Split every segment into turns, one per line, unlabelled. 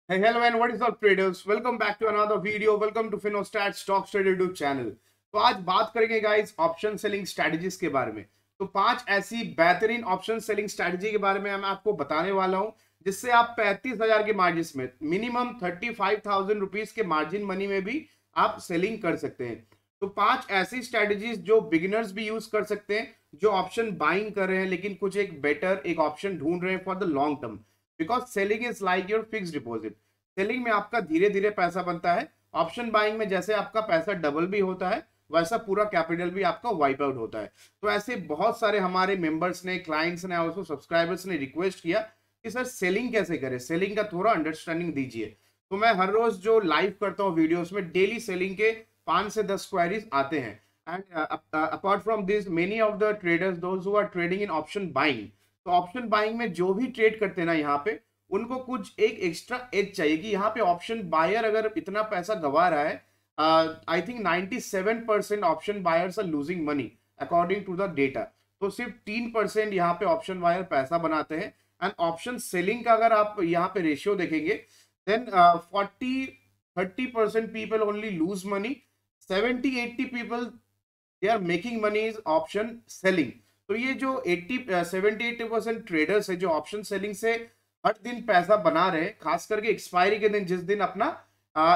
Hey, hello and what is up traders? Welcome back to another video. Welcome to Finostat Stocks Trader YouTube channel. तो आज बात करेंगे guys option selling strategies के बारे में। तो 5 ऐसी बेहतरीन ऑप्शन सेलिंग स्ट्रेटजी के बारे में मैं आपको बताने वाला हूं जिससे आप 35,000 के मार्जिन में मिनिमम 35,000 रुपीज के मार्जिन मनी में भी आप सेलिंग कर सकते हैं। तो 5 ऐसी स्ट्रेटजीज जो बिगिनर्स भी यूज कर सकते हैं, जो ऑप्शन बाइंग कर रहे हैं लेकिन कुछ एक बेटर एक ऑप्शन ढूंढ रहे हैं for the long term. Because selling is like your fix deposit. Selling में आपका धीरे धीरे पैसा बनता है। ऑप्शन बाइंग में जैसे आपका पैसा डबल भी होता है वैसा पूरा कैपिटल भी आपका वाइप आउट होता है। तो ऐसे बहुत सारे हमारे मेंबर्स ने, क्लाइंट्स ने, ऑल्सो सब्सक्राइबर्स ने रिक्वेस्ट किया कि सर सेलिंग कैसे करें, सेलिंग का थोड़ा अंडरस्टैंडिंग दीजिए। तो मैं हर रोज जो लाइव करता हूँ वीडियोस में डेली सेलिंग के 5 से 10 क्वेरीज आते हैं। And apart from this many of the traders those who are trading in option buying, तो ऑप्शन बाइंग में जो भी ट्रेड करते हैं ना यहाँ पे उनको कुछ एक एक्स्ट्रा एज चाहिए कि यहाँ पे ऑप्शन बायर अगर इतना पैसा गवा रहा है, I think 97% option buyers are losing money according to the data. तो सिर्फ 3% यहाँ पे ऑप्शन बायर पैसा बनाते हैं। एंड ऑप्शन सेलिंग का अगर आप यहाँ पे रेशियो देखेंगे then 40-30% people only lose money, 70-80 people they are making money is option selling. तो ये जो 70-80% ट्रेडर्स है जो ऑप्शन सेलिंग से हर दिन पैसा बना रहे हैं, खास करके एक्सपायरी के दिन, जिस दिन अपना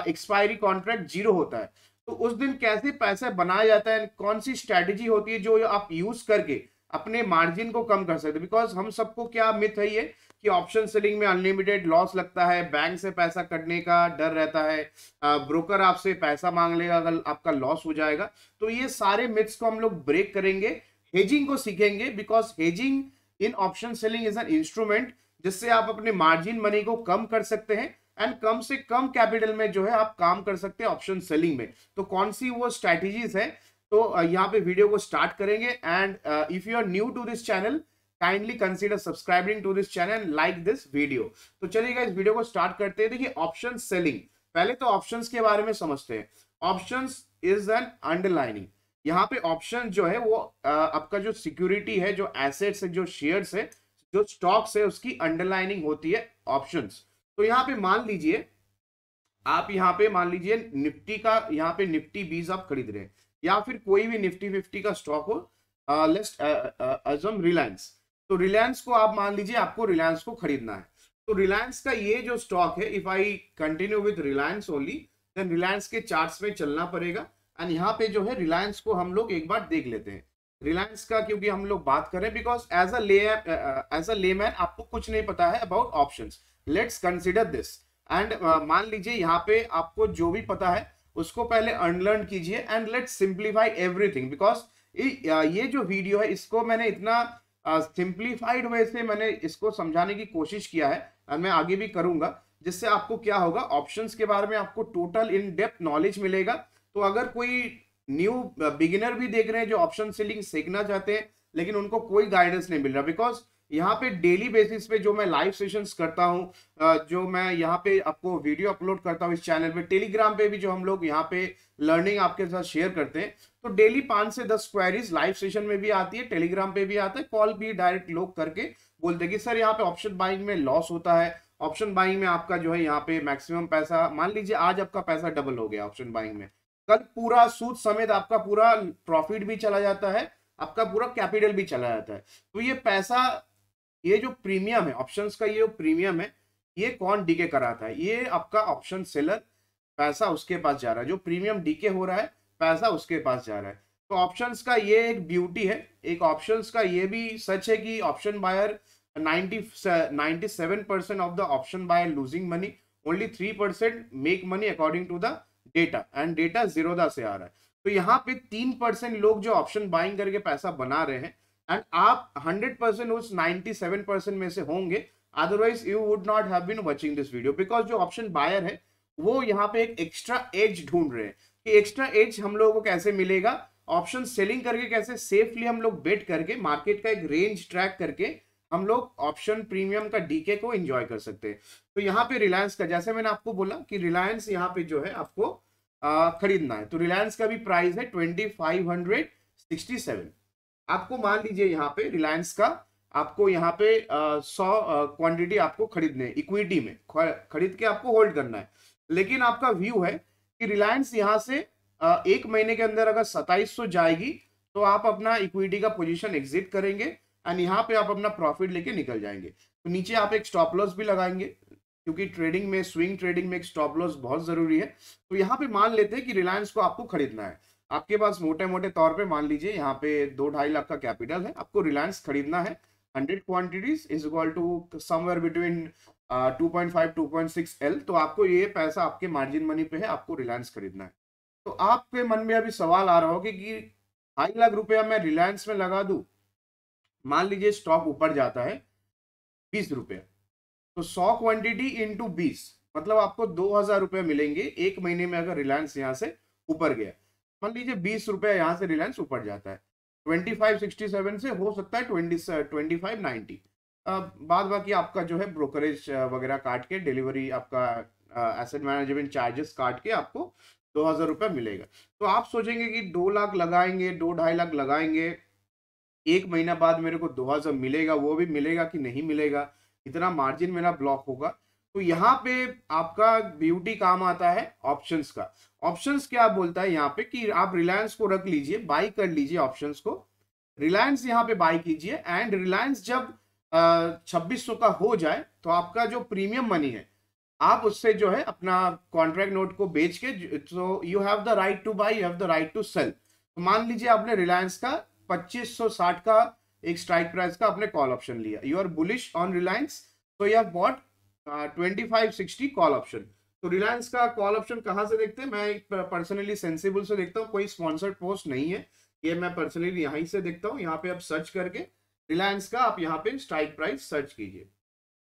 एक्सपायरी कॉन्ट्रैक्ट जीरो होता है, तो उस दिन कैसे पैसे बनाया जाता है, कौन सी स्ट्रैटेजी होती है जो आप यूज करके अपने मार्जिन को कम कर सकते हैं। बिकॉज हम सबको क्या मिथ है ये कि ऑप्शन सेलिंग में अनलिमिटेड लॉस लगता है, बैंक से पैसा कटने का डर रहता है, ब्रोकर आपसे पैसा मांग लेगा अगर आपका लॉस हो जाएगा। तो ये सारे मिथ्स को हम लोग ब्रेक करेंगे, हेजिंग को सीखेंगे। Because hedging in option selling is an instrument जिससे आप अपने मार्जिन मनी को कम कर सकते हैं एंड कम से कम कैपिटल में जो है आप काम कर सकते हैं ऑप्शन सेलिंग में। तो कौन सी वो स्ट्रैटेजीज है, तो यहाँ पे वीडियो को स्टार्ट करेंगे। And if you are new to this channel kindly consider subscribing to this channel, like this video. तो चलिएगा इस वीडियो को स्टार्ट करते हैं। देखिए ऑप्शन सेलिंग, पहले तो ऑप्शंस के बारे में समझते हैं। Options is an underlining. यहाँ पे ऑप्शन जो है वो आपका जो सिक्योरिटी है, जो एसेट्स है, जो शेयर्स है, जो स्टॉक्स है, उसकी अंडरलाइनिंग होती है ऑप्शंस। तो यहाँ पे मान लीजिए आप यहाँ पे मान लीजिए निफ्टी का, यहाँ पे निफ्टी 20 आप खरीद रहे हैं या फिर कोई भी निफ्टी 50 का स्टॉक हो, लेट्स अज्यूम रिलायंस। तो रिलायंस को आप मान लीजिए आपको रिलायंस को खरीदना है। तो रिलायंस का ये जो स्टॉक है, if I continue with Reliance only, then Reliance के चार्ट्स में चलना पड़ेगा। एंड यहाँ पे जो है रिलायंस को हम लोग एक बार देख लेते हैं। रिलायंस का क्योंकि हम लोग बात करें, बिकॉज एज अ लेमैन आपको कुछ नहीं पता है about options. Let's consider this. And मान लीजिए यहाँ पे आपको जो भी पता है उसको पहले अनलर्न कीजिए and let's simplify everything. Because ये जो वीडियो है इसको मैंने इतना सिंप्लीफाइड वे से मैंने इसको समझाने की कोशिश किया है और मैं आगे भी करूंगा, जिससे आपको क्या होगा, ऑप्शंस के बारे में आपको टोटल इन डेप्थ नॉलेज मिलेगा। तो अगर कोई न्यू बिगिनर भी देख रहे हैं जो ऑप्शन सेलिंग सीखना चाहते हैं लेकिन उनको कोई गाइडेंस नहीं मिल रहा, बिकॉज यहाँ पे डेली बेसिस पे जो मैं लाइव सेशंस करता हूँ, जो मैं यहाँ पे आपको वीडियो अपलोड करता हूँ इस चैनल पे, टेलीग्राम पे भी जो हम लोग यहाँ पे लर्निंग आपके साथ शेयर करते हैं, तो डेली 5 से 10 क्वेरीज लाइव सेशन में भी आती है, टेलीग्राम पे भी आता है, कॉल भी डायरेक्ट लोग करके बोलते हैं कि सर यहाँ पे ऑप्शन बाइंग में लॉस होता है, ऑप्शन बाइंग में आपका जो है यहाँ पे मैक्सिमम पैसा, मान लीजिए आज आपका पैसा डबल हो गया ऑप्शन बाइंग में, कल पूरा सूद समेत आपका पूरा प्रॉफिट भी चला जाता है, आपका पूरा कैपिटल भी चला जाता है। तो ये पैसा, ये जो प्रीमियम है ऑप्शंस का, ये जो प्रीमियम है, ये कौन डीके कराता है? ये आपका ऑप्शन सेलर, पैसा उसके पास जा रहा है। जो प्रीमियम डीके हो रहा है पैसा उसके पास जा रहा है। तो ऑप्शंस का ये एक ब्यूटी है। एक ऑप्शंस का ये भी सच है कि option buyer 97% of the option buyer losing money, only 3% make money according to the data, and data Zerodha से आ रहा है। तो यहाँ पे 3% लोग जो ऑप्शन बाइंग करके पैसा बना रहे हैं, एंड आप 100% उस 97% में से होंगे, otherwise you would not have been watching this video. Because जो ऑप्शन बायर है वो यहाँ पे एक एक्स्ट्रा एज ढूंढ रहे हैं कि एक्स्ट्रा एज हम लोगों को कैसे मिलेगा, ऑप्शन सेलिंग करके कैसे सेफली हम लोग बेट करके मार्केट का एक रेंज ट्रैक करके हम लोग ऑप्शन प्रीमियम का डीके को एंजॉय कर सकते हैं। तो यहाँ पे रिलायंस का, जैसे मैंने आपको बोला कि रिलायंस यहाँ पे जो है आपको खरीदना है, तो रिलायंस का भी प्राइस है 2567। आपको मान लीजिए यहाँ पे रिलायंस का आपको यहाँ पे 100 क्वांटिटी आपको खरीदने इक्विटी में खरीद के आपको होल्ड करना है। लेकिन आपका व्यू है कि रिलायंस यहाँ से एक महीने के अंदर अगर 2700 जाएगी तो आप अपना इक्विटी का पोजीशन एग्जिट करेंगे एंड यहाँ पे आप अपना प्रॉफिट लेके निकल जाएंगे। तो नीचे आप एक स्टॉप लॉस भी लगाएंगे, क्योंकि ट्रेडिंग में, स्विंग ट्रेडिंग में एक स्टॉप लॉस बहुत जरूरी है। तो यहाँ पे मान लेते हैं कि रिलायंस को आपको खरीदना है, आपके पास मोटे मोटे तौर पे मान लीजिए यहाँ पे 2-2.5 लाख का कैपिटल है, आपको रिलायंस खरीदना है। 100 quantities is equal to somewhere between 2.5-2.6 L। तो आपको ये पैसा आपके मार्जिन मनी पे है, आपको रिलायंस खरीदना है। तो आपके मन में अभी सवाल आ रहा होगा कि 2.5 लाख रुपया मैं रिलायंस में लगा दूं, मान लीजिए स्टॉक ऊपर जाता है 20 रुपया, तो 100 क्वांटिटी इंटू 20 मतलब आपको 2000 रुपये मिलेंगे एक महीने में अगर रिलायंस यहाँ से ऊपर गया। मान लीजिए 20 रुपया यहाँ से रिलायंस ऊपर जाता है, 2567 से हो सकता है 2590। बाद बाकी आपका जो है ब्रोकरेज वगैरह काट के, डिलीवरी आपका एसेट मैनेजमेंट चार्जेस काट के आपको 2000 रुपया मिलेगा। तो आप सोचेंगे कि 2 लाख लगाएंगे, 2-2.5 लाख लगाएंगे, एक महीना बाद मेरे को 2000 मिलेगा, वो भी मिलेगा कि नहीं मिलेगा, इतना मार्जिन मेरा ब्लॉक होगा। तो यहाँ पे आपका ब्यूटी काम आता है ऑप्शंस का। ऑप्शंस क्या बोलता है यहाँ पे कि आप रिलायंस को रख लीजिए, बाई कर लीजिए ऑप्शंस को, रिलायंस यहाँ पे बाई कीजिए एंड रिलायंस जब 2600 का हो जाए तो आपका जो प्रीमियम मनी है आप उससे जो है अपना कॉन्ट्रैक्ट नोट को बेच के, तो you have the right to buy, you have the right to sell. तो मान लीजिए आपने रिलायंस का 2560 का एक स्ट्राइक प्राइस का आपने कॉल ऑप्शन लिया, you are bullish on Reliance, तो you have bought 2560 call option. तो रिलायंस का कॉल ऑप्शन कहाँ से देखते हैं? मैं पर्सनली सेंसिबल से देखता हूँ, कोई स्पॉन्सर्ड पोस्ट नहीं है ये, मैं पर्सनली यहीं से देखता हूँ। यहाँ पे आप सर्च करके रिलायंस का आप यहाँ पे स्ट्राइक प्राइस सर्च कीजिए।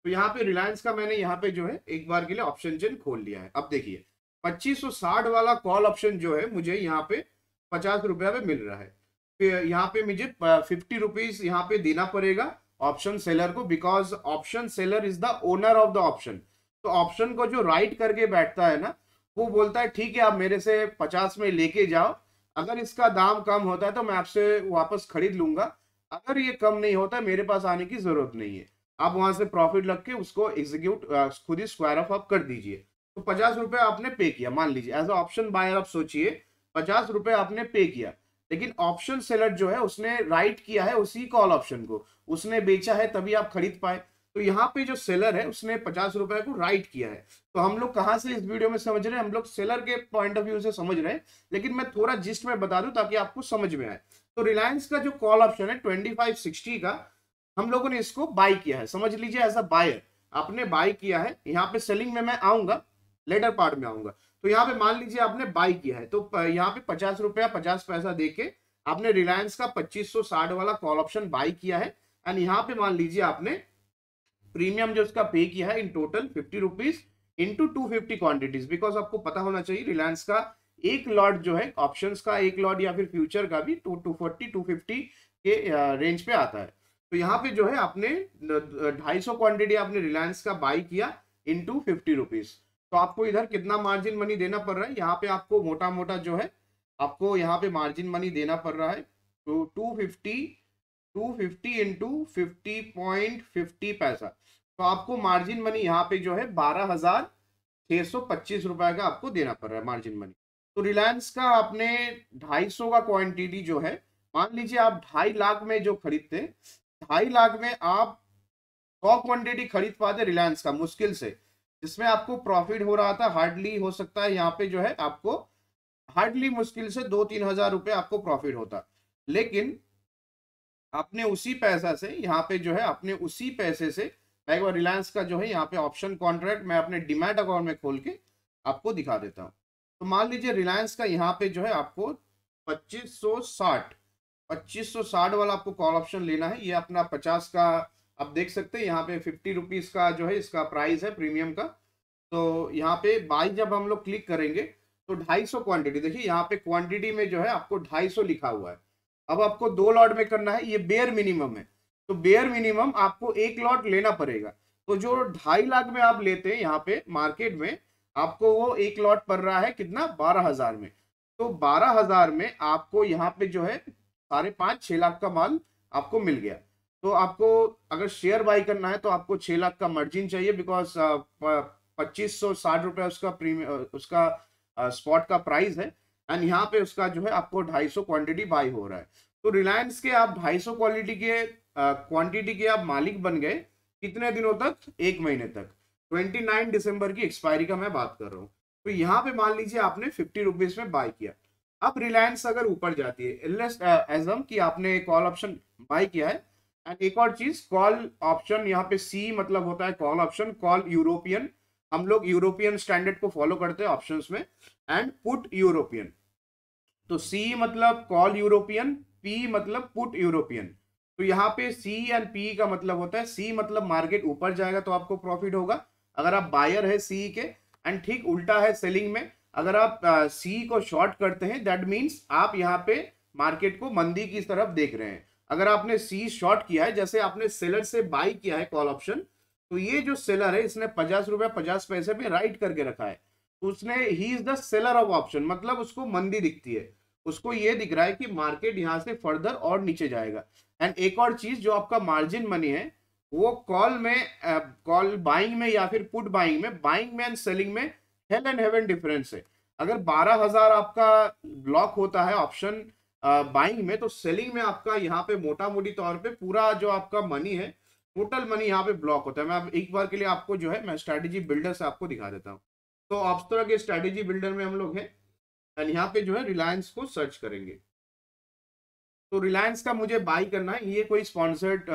तो यहाँ पे रिलायंस का मैंने यहाँ पे जो है एक बार के लिए ऑप्शन चेन खोल लिया है। अब देखिए 2560 वाला कॉल ऑप्शन जो है मुझे यहाँ पे 50 रुपया पे मिल रहा है। यहाँ पे मुझे 50 रुपीज यहाँ पे देना पड़ेगा ऑप्शन सेलर को, because option seller is the owner of the option. तो ऑप्शन को जो राइट करके बैठता है ना, वो बोलता है ठीक है आप मेरे से 50 में लेके जाओ, अगर इसका दाम कम होता है तो मैं आपसे वापस खरीद लूंगा, अगर ये कम नहीं होता मेरे पास आने की जरूरत नहीं है। आप वहां से प्रॉफिट लग के उसको एग्जीक्यूट खुद ही स्क्वायर ऑफ आप कर दीजिए। तो 50 रुपए आपने पे किया, मान लीजिए एज अ ऑप्शन बायर आप सोचिए 50 रुपए आपने पे किया, लेकिन ऑप्शन सेलर जो है उसने राइट किया है उसी कॉल ऑप्शन को, उसने बेचा है तभी आप खरीद पाए। तो यहाँ पे जो सेलर है उसने 50 रुपए को राइट किया है। तो हम लोग कहाँ से इस वीडियो में समझ रहे हैं? हम लोग सेलर के पॉइंट ऑफ व्यू से समझ रहे हैं, लेकिन मैं थोड़ा जिस्ट में बता दूं ताकि आपको समझ में आए। तो रिलायंस का जो कॉल ऑप्शन है 2560 का, हम लोगों ने इसको बाई किया है, समझ लीजिए एज अ बायर आपने बाई किया है। यहाँ पे सेलिंग में मैं आऊंगा, लेटर पार्ट में आऊंगा। तो यहाँ पे मान लीजिए आपने बाई किया है, तो यहाँ पे 50 रुपया 50 पैसा देके आपने रिलायंस का 2560 वाला कॉल ऑप्शन बाई किया है एंड यहाँ पे मान लीजिए आपने प्रीमियम जो उसका पे किया है in total 50 rupees into 250 quantities, because आपको पता होना चाहिए रिलायंस का एक लॉट जो है ऑप्शंस का एक लॉट या फिर फ्यूचर का भी 240-250 के रेंज पे आता है। तो यहाँ पे जो है आपने 250 क्वांटिटी आपने रिलायंस का बाई किया इंटू 50 रुपीज, तो आपको इधर कितना मार्जिन मनी देना पड़ रहा है? यहाँ पे आपको मोटा मोटा जो है आपको यहाँ पे मार्जिन मनी देना पड़ रहा है, तो 250 इंटू 50.50 पैसा, तो आपको मार्जिन मनी यहाँ पे जो है 12,625 रुपए का आपको देना पड़ रहा है मार्जिन मनी। तो रिलायंस का आपने 250 का क्वांटिटी जो है, मान लीजिए आप 2.5 लाख में जो खरीदते, 2.5 लाख में आप 100 क्वांटिटी खरीद पाते रिलायंस का मुश्किल से, जिसमें आपको प्रॉफिट हो रहा था हार्डली, हो सकता है यहाँ पे जो है आपको हार्डली मुश्किल से 2-3 हजार रुपए आपको प्रॉफिट होता। लेकिन आपने उसी पैसा से यहाँ पे जो है आपने उसी पैसे से, मैं एक बार रिलायंस का जो है यहाँ पे ऑप्शन कॉन्ट्रैक्ट मैं अपने डीमैट अकाउंट में खोल के आपको दिखा देता हूँ। तो मान लीजिए रिलायंस का यहाँ पे जो है आपको 2560 वाला आपको कॉल ऑप्शन लेना है। ये अपना 50 का आप देख सकते हैं, यहाँ पे 50 रुपीज का जो है इसका प्राइस है प्रीमियम का। तो यहाँ पे बाई जब हम लोग क्लिक करेंगे तो 250 क्वांटिटी, देखिए यहाँ पे क्वांटिटी में जो है आपको 250 लिखा हुआ है। अब आपको 2 लॉट में करना है, ये बेयर मिनिमम है, तो बेयर मिनिमम आपको 1 लॉट लेना पड़ेगा। तो जो 2.5 लाख में आप लेते हैं यहाँ पे मार्केट में, आपको वो 1 लॉट पड़ रहा है कितना? 12,000 में। तो 12,000 में आपको यहाँ पे जो है 5.5-6 लाख का माल आपको मिल गया। तो आपको अगर शेयर बाई करना है तो आपको 6 लाख का मार्जिन चाहिए, बिकॉज 2560 रुपए उसका प्रीमियम, उसका स्पॉट का प्राइस है, एंड यहाँ पे उसका जो है आपको 250 क्वांटिटी बाई हो रहा है। तो रिलायंस के आप 250 क्वांटिटी के आप मालिक बन गए कितने दिनों तक? 1 महीने तक। 29 दिसंबर की एक्सपायरी का मैं बात कर रहा हूँ। तो यहाँ पे मान लीजिए आपने 50 रुपीज में बाय किया। अब रिलायंस अगर ऊपर जाती है, एजम कि आपने कॉल ऑप्शन बाय किया है, एंड एक और चीज, कॉल ऑप्शन यहाँ पे सी मतलब होता है कॉल ऑप्शन, कॉल यूरोपियन, हम लोग यूरोपियन स्टैंडर्ड को फॉलो करते हैं ऑप्शंस में, एंड पुट यूरोपियन। तो सी मतलब कॉल यूरोपियन, पी मतलब पुट यूरोपियन। तो यहाँ पे सी एंड पी का मतलब होता है, सी मतलब मार्केट ऊपर जाएगा तो आपको प्रॉफिट होगा अगर आप बायर है सी के, एंड ठीक उल्टा है सेलिंग में, अगर आप सी को शॉर्ट करते हैं दैट मीन्स आप यहाँ पे मार्केट को मंदी की तरफ देख रहे हैं। अगर आपने सी शॉर्ट किया है, जैसे आपने सेलर से बाई किया है कॉल ऑप्शन, तो ये जो सेलर है इसने 50 रुपया 50 पैसे पे राइट करके रखा है, तो उसने he is the seller of option, मतलब उसको मंदी दिखती है, उसको ये दिख रहा है कि मार्केट यहाँ से फर्दर और नीचे जाएगा। एंड एक और चीज, जो आपका मार्जिन मनी है वो कॉल में, कॉल बाइंग में या फिर पुट बाइंग में एंड सेलिंग में हेल एंड हेवन डिफरेंस है। अगर 12,000 आपका ब्लॉक होता है ऑप्शन बाइंग में, तो सेलिंग में आपका यहाँ पे मोटा मोटी तौर पे पूरा जो आपका मनी है, टोटल मनी यहाँ पे ब्लॉक होता है। मैं एक बार के लिए आपको जो है मैं स्ट्रैटेजी बिल्डर से आपको दिखा देता हूँ। तो ऑप्शनल के स्ट्रैटेजी बिल्डर में हम लोग हैं, एंड यहाँ पे जो है रिलायंस को सर्च करेंगे। तो रिलायंस का मुझे बाई करना है, ये कोई स्पॉन्सर्ड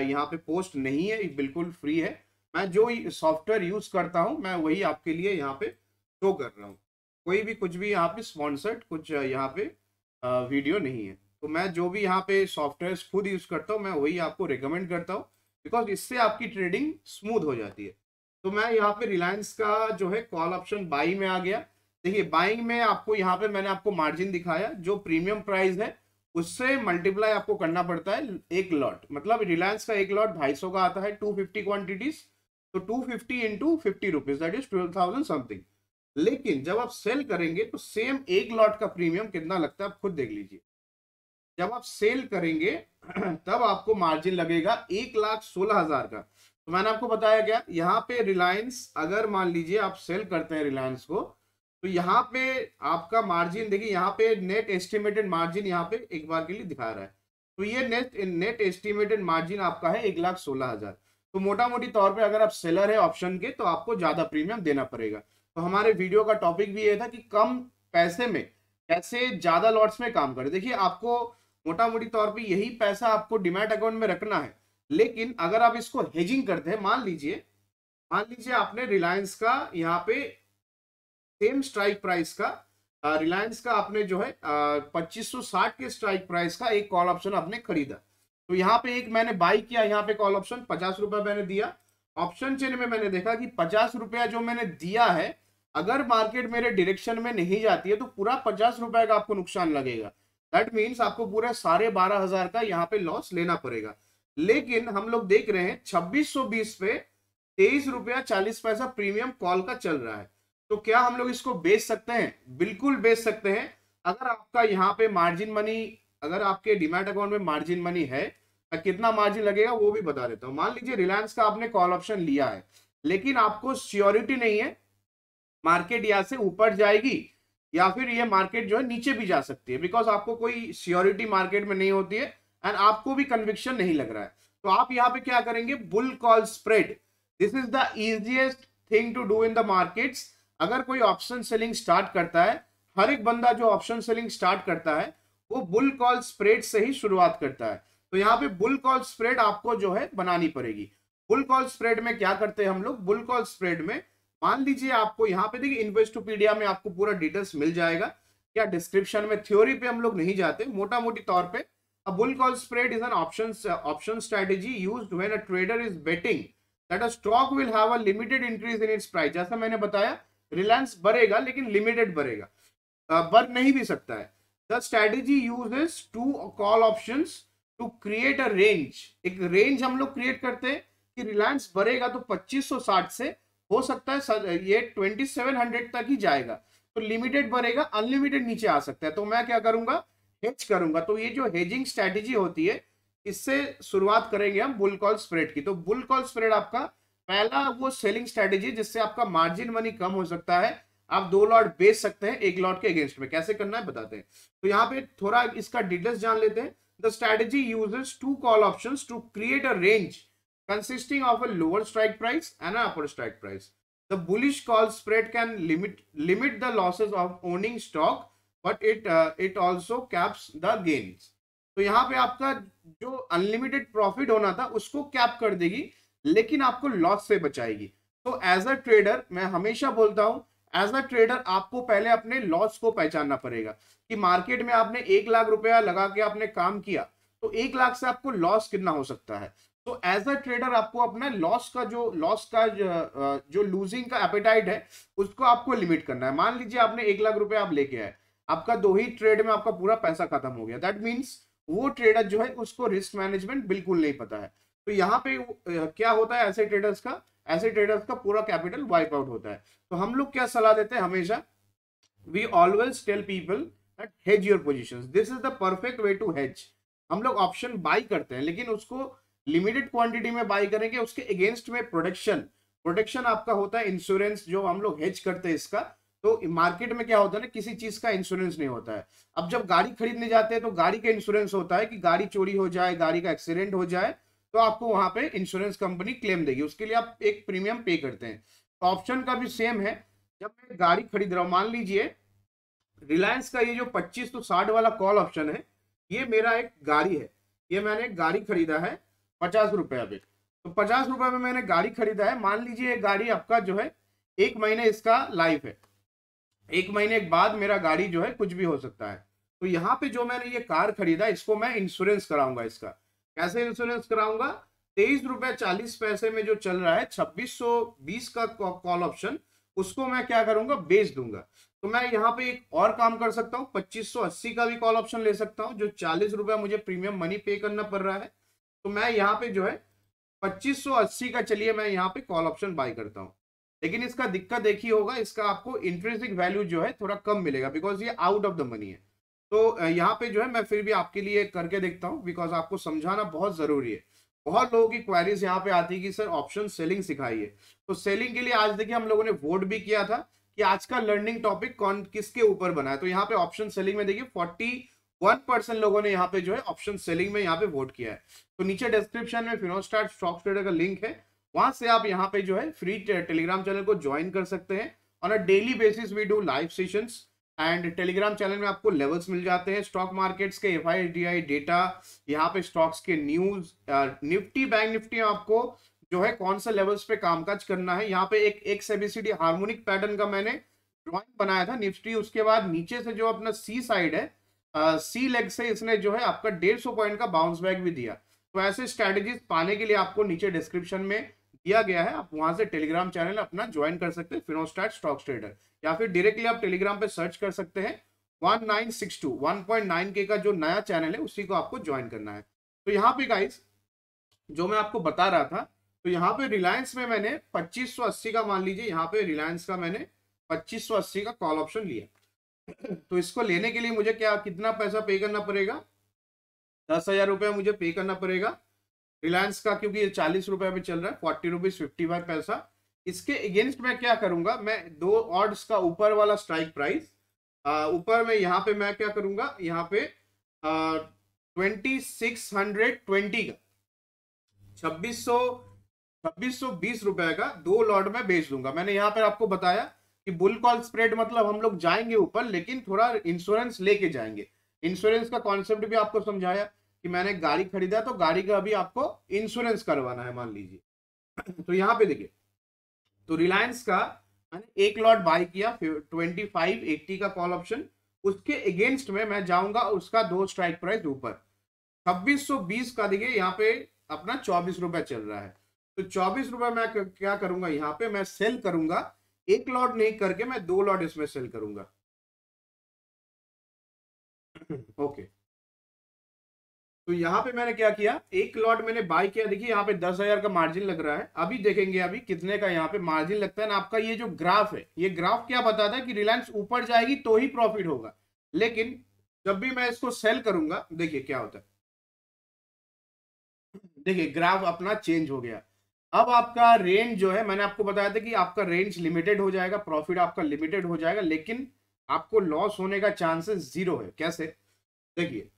यहाँ पे पोस्ट नहीं है, बिल्कुल फ्री है। मैं जो सॉफ्टवेयर यूज करता हूँ मैं वही आपके लिए यहाँ पे शो कर रहा हूँ, कोई भी कुछ भी यहाँ पे स्पॉन्सर्ड कुछ यहाँ पे वीडियो नहीं है। तो मैं जो भी यहाँ पे सॉफ्टवेयर खुद यूज करता हूँ मैं वही आपको रिकमेंड करता हूँ, बिकॉज इससे आपकी ट्रेडिंग स्मूथ हो जाती है। तो मैं यहाँ पे रिलायंस का जो है कॉल ऑप्शन बाई में आ गया। देखिए बाइंग में आपको यहाँ पे मैंने आपको मार्जिन दिखाया, जो प्रीमियम प्राइस है उससे मल्टीप्लाई आपको करना पड़ता है एक लॉट, मतलब रिलायंस का एक लॉट 250 का आता है 250 क्वांटिटीज, तो 250 into 50 rupees that is 12,000 something. लेकिन जब आप सेल करेंगे तो सेम एक लॉट का प्रीमियम कितना लगता है आप खुद देख लीजिए। जब आप सेल करेंगे तब आपको मार्जिन लगेगा 1,16,000 का। तो मैंने आपको बताया क्या, यहाँ पे रिलायंस अगर मान लीजिए आप सेल करते हैं रिलायंस को, तो यहाँ पे आपका मार्जिन देखिए, यहाँ पे नेट एस्टिमेटेड मार्जिन यहाँ पे एक बार के लिए दिखा रहा है, तो ये नेट एस्टिमेटेड मार्जिन आपका है 1,16,000। तो मोटा मोटी तौर पे अगर आप सेलर है ऑप्शन के तो आपको ज्यादा प्रीमियम देना पड़ेगा। तो हमारे वीडियो का टॉपिक भी ये था कि कम पैसे में कैसे ज्यादा लॉट्स में काम करें। देखिए आपको मोटा मोटी तौर पे यही पैसा आपको डिमैट अकाउंट में रखना है, लेकिन अगर आप इसको हेजिंग करते हैं, मान लीजिए आपने रिलायंस का यहाँ पे सेम स्ट्राइक प्राइस का, रिलायंस का आपने जो है 2560 के स्ट्राइक प्राइस का एक कॉल ऑप्शन आपने खरीदा, तो यहाँ पे एक मैंने बाई किया, यहाँ पे कॉल ऑप्शन 50 रुपया मैंने दिया। ऑप्शन चेन में मैंने देखा कि 50 रुपया जो मैंने दिया है, अगर मार्केट मेरे डायरेक्शन में नहीं जाती है तो पूरा 50 रुपए का आपको नुकसान लगेगा। दैट मीन्स आपको पूरा 12,500 का यहाँ पे लॉस लेना पड़ेगा। लेकिन हम लोग देख रहे हैं 2620 पे 23 रुपया 40 पैसा प्रीमियम कॉल का चल रहा है, तो क्या हम लोग इसको बेच सकते हैं? बिल्कुल बेच सकते हैं। अगर आपका यहाँ पे मार्जिन मनी, अगर आपके डीमैट अकाउंट में मार्जिन मनी है, मैं कितना मार्जिन लगेगा वो भी बता देता हूँ। मान लीजिए रिलायंस का आपने कॉल ऑप्शन लिया है, लेकिन आपको श्योरिटी नहीं है मार्केट यहाँ से ऊपर जाएगी या फिर ये मार्केट जो है नीचे भी जा सकती है, बिकॉज आपको कोई श्योरिटी मार्केट में नहीं होती है एंड आपको भी कन्विक्शन नहीं लग रहा है। तो आप यहाँ पे क्या करेंगे, bull call spread, this is the easiest thing to do in the markets. अगर कोई ऑप्शन सेलिंग स्टार्ट करता है, हर एक बंदा जो ऑप्शन सेलिंग स्टार्ट करता है वो बुल कॉल स्प्रेड से ही शुरुआत करता है। तो यहाँ पे बुल कॉल स्प्रेड आपको जो है बनानी पड़ेगी। बुल कॉल स्प्रेड में क्या करते हैं हम लोग, बुल कॉल स्प्रेड में मान लीजिए आपको यहाँ पे देखिए इन्वेस्टोपीडिया में आपको पूरा डिटेल्स मिल जाएगा, क्या डिस्क्रिप्शन में, थ्योरी पे हम लोग नहीं जाते, मोटा मोटी तौर पे a bull call spread is an option strategy used when a trader is betting that a stock will have a limited increase in its price. जैसा मैंने बताया रिलायंस बढ़ेगा लेकिन लिमिटेड बढ़ेगा, बढ़ नहीं भी सकता है। The strategy uses two call options to create a range, एक रेंज हम लोग क्रिएट करते हैं कि रिलायंस बढ़ेगा तो 2560 से हो सकता है ये 2700 तक ही जाएगा, तो लिमिटेड बढ़ेगा, अनलिमिटेड नीचे आ सकता है। तो मैं क्या करूंगा, हेज करूंगा। तो ये जो हेजिंग स्ट्रेटेजी होती है इससे शुरुआत करेंगे हम बुल कॉल स्प्रेड की। तो बुल कॉल स्प्रेड आपका पहला वो सेलिंग स्ट्रेटेजी जिससे आपका मार्जिन मनी कम हो सकता है। आप 2 लॉट बेच सकते हैं 1 लॉट के अगेंस्ट में। कैसे करना है बताते हैं। तो यहाँ पे थोड़ा इसका डिटेल्स जान लेते हैं। The strategy uses 2 call options to create a range consisting of a lower strike price and an upper strike price. The bullish call spread can limit the losses of owning stock, but it also caps the gains. तो यहाँ पे आपका जो unlimited profit होना था उसको cap कर देगी, लेकिन आपको लॉस से बचाएगी। तो एज अ ट्रेडर मैं हमेशा बोलता हूं, एज अ ट्रेडर आपको पहले अपने लॉस को पहचानना पड़ेगा कि मार्केट में आपने 1 लाख रुपया लगा के आपने काम किया, तो 1 लाख से आपको लॉस कितना हो सकता है। तो एज अ ट्रेडर आपको अपना लॉस का जो लूजिंग का एपेटाइट है उसको आपको लिमिट करना है। मान लीजिए आपने 1 लाख रुपए आप लेके आए, आपका 2 ही ट्रेड में आपका पूरा पैसा खत्म हो गया, दैट मीन्स वो ट्रेडर जो है उसको रिस्क मैनेजमेंट बिल्कुल नहीं पता है। तो यहाँ पे क्या होता है, ऐसे ट्रेडर्स का पूरा कैपिटल वाइप आउट होता है। तो हम लोग क्या सलाह देते हैं हमेशा, we always tell people that hedge your positions, this is the perfect way to hedge. हम लोग ऑप्शन बाई करते हैं लेकिन उसको लिमिटेड क्वांटिटी में बाई करेंगे, उसके अगेंस्ट में प्रोटेक्शन आपका होता है इंश्योरेंस जो हम लोग हेज करते हैं इसका। तो मार्केट में क्या होता है ना, किसी चीज का इंश्योरेंस नहीं होता है। अब जब गाड़ी खरीदने जाते हैं तो गाड़ी का इंश्योरेंस होता है कि गाड़ी चोरी हो जाए, गाड़ी का एक्सीडेंट हो जाए तो आपको वहां पे इंश्योरेंस कंपनी क्लेम देगी, उसके लिए आप एक प्रीमियम पे करते हैं। तो ऑप्शन का भी सेम है। जब मैं गाड़ी खरीद रहा हूं, मान लीजिए रिलायंस का ये जो 25 to 60 वाला कॉल ऑप्शन है, ये मेरा एक गाड़ी है, ये मैंने एक गाड़ी खरीदा है 50 रुपए पे। तो 50 रुपए में मैंने गाड़ी खरीदा है। मान लीजिए ये गाड़ी आपका जो है 1 महीने इसका लाइफ है, 1 महीने के बाद मेरा गाड़ी जो है कुछ भी हो सकता है। तो यहाँ पे जो मैंने ये कार खरीदा इसको मैं इंश्योरेंस कराऊंगा। इसका कैसे इंश्योरेंस कराऊंगा, 23 रुपए 40 पैसे में जो चल रहा है 2620 का कॉल ऑप्शन, उसको मैं क्या करूंगा, बेच दूंगा। तो मैं यहाँ पे एक और काम कर सकता हूँ, 2580 का भी कॉल ऑप्शन ले सकता हूँ जो 40 रुपया मुझे प्रीमियम मनी पे करना पड़ रहा है। तो मैं यहाँ पे जो है 2580 का, चलिए मैं यहाँ पे कॉल ऑप्शन बाय करता हूँ। लेकिन इसका दिक्कत एक ही होगा, इसका आपको इंट्रिंसिक वैल्यू जो है थोड़ा कम मिलेगा बिकॉज ये आउट ऑफ द मनी है। तो यहाँ पे जो है मैं फिर भी आपके लिए करके देखता हूँ बिकॉज आपको समझाना बहुत जरूरी है। बहुत लोगों की क्वेरीज यहाँ पे आती है कि सर ऑप्शन सेलिंग सिखाइए। तो सेलिंग के लिए आज देखिए हम लोगों ने वोट भी किया था कि आज का लर्निंग टॉपिक कौन किसके ऊपर बना है। तो यहाँ पे ऑप्शन सेलिंग में देखिए 41% लोगों ने यहाँ पे जो है ऑप्शन सेलिंग में यहाँ पे वोट किया है। तो नीचे डिस्क्रिप्शन में फिनोस्टार स्टॉक ट्रेडर का लिंक है, वहां से आप यहाँ पे जो है फ्री टेलीग्राम चैनल को ज्वाइन कर सकते हैं। On a daily basis we do live sessions and Telegram channel में आपको लेवल्स मिल जाते हैं, स्टॉक मार्केट्स के FIDI डेटा, यहाँ पे स्टॉक्स के न्यूज, निफ्टी बैंक निफ्टी आपको जो है कौन सा लेवल्स पे कामकाज करना है। यहाँ पे एक XABCD हार्मोनिक पैटर्न का मैंने ड्रॉइंग बनाया था निफ्टी। उसके बाद नीचे से जो अपना सी साइड है, सी लेग से इसने जो है आपका 150 पॉइंट का बाउंस बैक भी दिया। तो ऐसे स्ट्रेटेजीज पाने के लिए आपको नीचे डिस्क्रिप्शन में दिया गया है, आप वहां से टेलीग्राम चैनल अपना ज्वाइन कर सकते हैं, फिनोस्टार स्टॉक ट्रेडर, या फिर डायरेक्टली आप टेलीग्राम पे सर्च कर सकते हैं 1962 1.9K का जो नया चैनल है उसी को आपको ज्वाइन करना है। तो यहाँ पे गाइस जो मैं आपको बता रहा था, तो यहाँ पे रिलायंस में मैंने 2580 का, मान लीजिए यहाँ पे रिलायंस का मैंने 2580 का कॉल ऑप्शन लिया। तो इसको लेने के लिए मुझे क्या कितना पैसा पे करना पड़ेगा, 10,000 रुपया मुझे पे करना पड़ेगा रिलायंस का, क्योंकि ये 40 रुपए में चल रहा है, 40 रुपीज 55 पैसा। इसके अगेंस्ट मैं क्या करूंगा, मैं 2 ऑड्स का ऊपर वाला स्ट्राइक प्राइस, ऊपर में यहाँ पे मैं क्या करूंगा, यहाँ पे 2620 का 2620 रुपए का 2 लॉट में बेच दूंगा। मैंने यहाँ पे आपको बताया कि बुल कॉल स्प्रेड मतलब हम लोग जाएंगे ऊपर लेकिन थोड़ा इंश्योरेंस लेके जाएंगे। इंश्योरेंस का कॉन्सेप्ट भी आपको समझाया कि मैंने गाड़ी खरीदा तो गाड़ी का भी आपको इंश्योरेंस करवाना है मान लीजिए। तो यहाँ पे देखिए, तो रिलायंस का मैंने 1 लॉट बाय किया 2580 का कॉल ऑप्शन, उसके अगेंस्ट में मैं जाऊंगा उसका 2 स्ट्राइक प्राइस ऊपर 2620 का। देखिए यहाँ पे अपना 24 रुपए चल रहा है, तो 24 रुपए मैं क्या करूंगा, यहाँ पे मैं सेल करूंगा, 1 लॉट नहीं करके मैं 2 लॉट इसमें सेल करूंगा। ओके, तो यहाँ पे मैंने क्या किया, 1 लॉट मैंने बाय किया। देखिए यहाँ पे 10,000 का मार्जिन लग रहा है, अभी देखेंगे अभी कितने का यहाँ पे मार्जिन लगता है ना। आपका ये जो ग्राफ है, ये ग्राफ क्या बताता है कि रिलायंस ऊपर जाएगी तो ही प्रॉफिट होगा, लेकिन जब भी मैं इसको सेल करूंगा देखिए क्या होता है। देखिए ग्राफ अपना चेंज हो गया। अब आपका रेंज जो है, मैंने आपको बताया था कि आपका रेंज लिमिटेड हो जाएगा, प्रॉफिट आपका लिमिटेड हो जाएगा, लेकिन आपको लॉस होने का चांसेस जीरो है। कैसे? देखिए,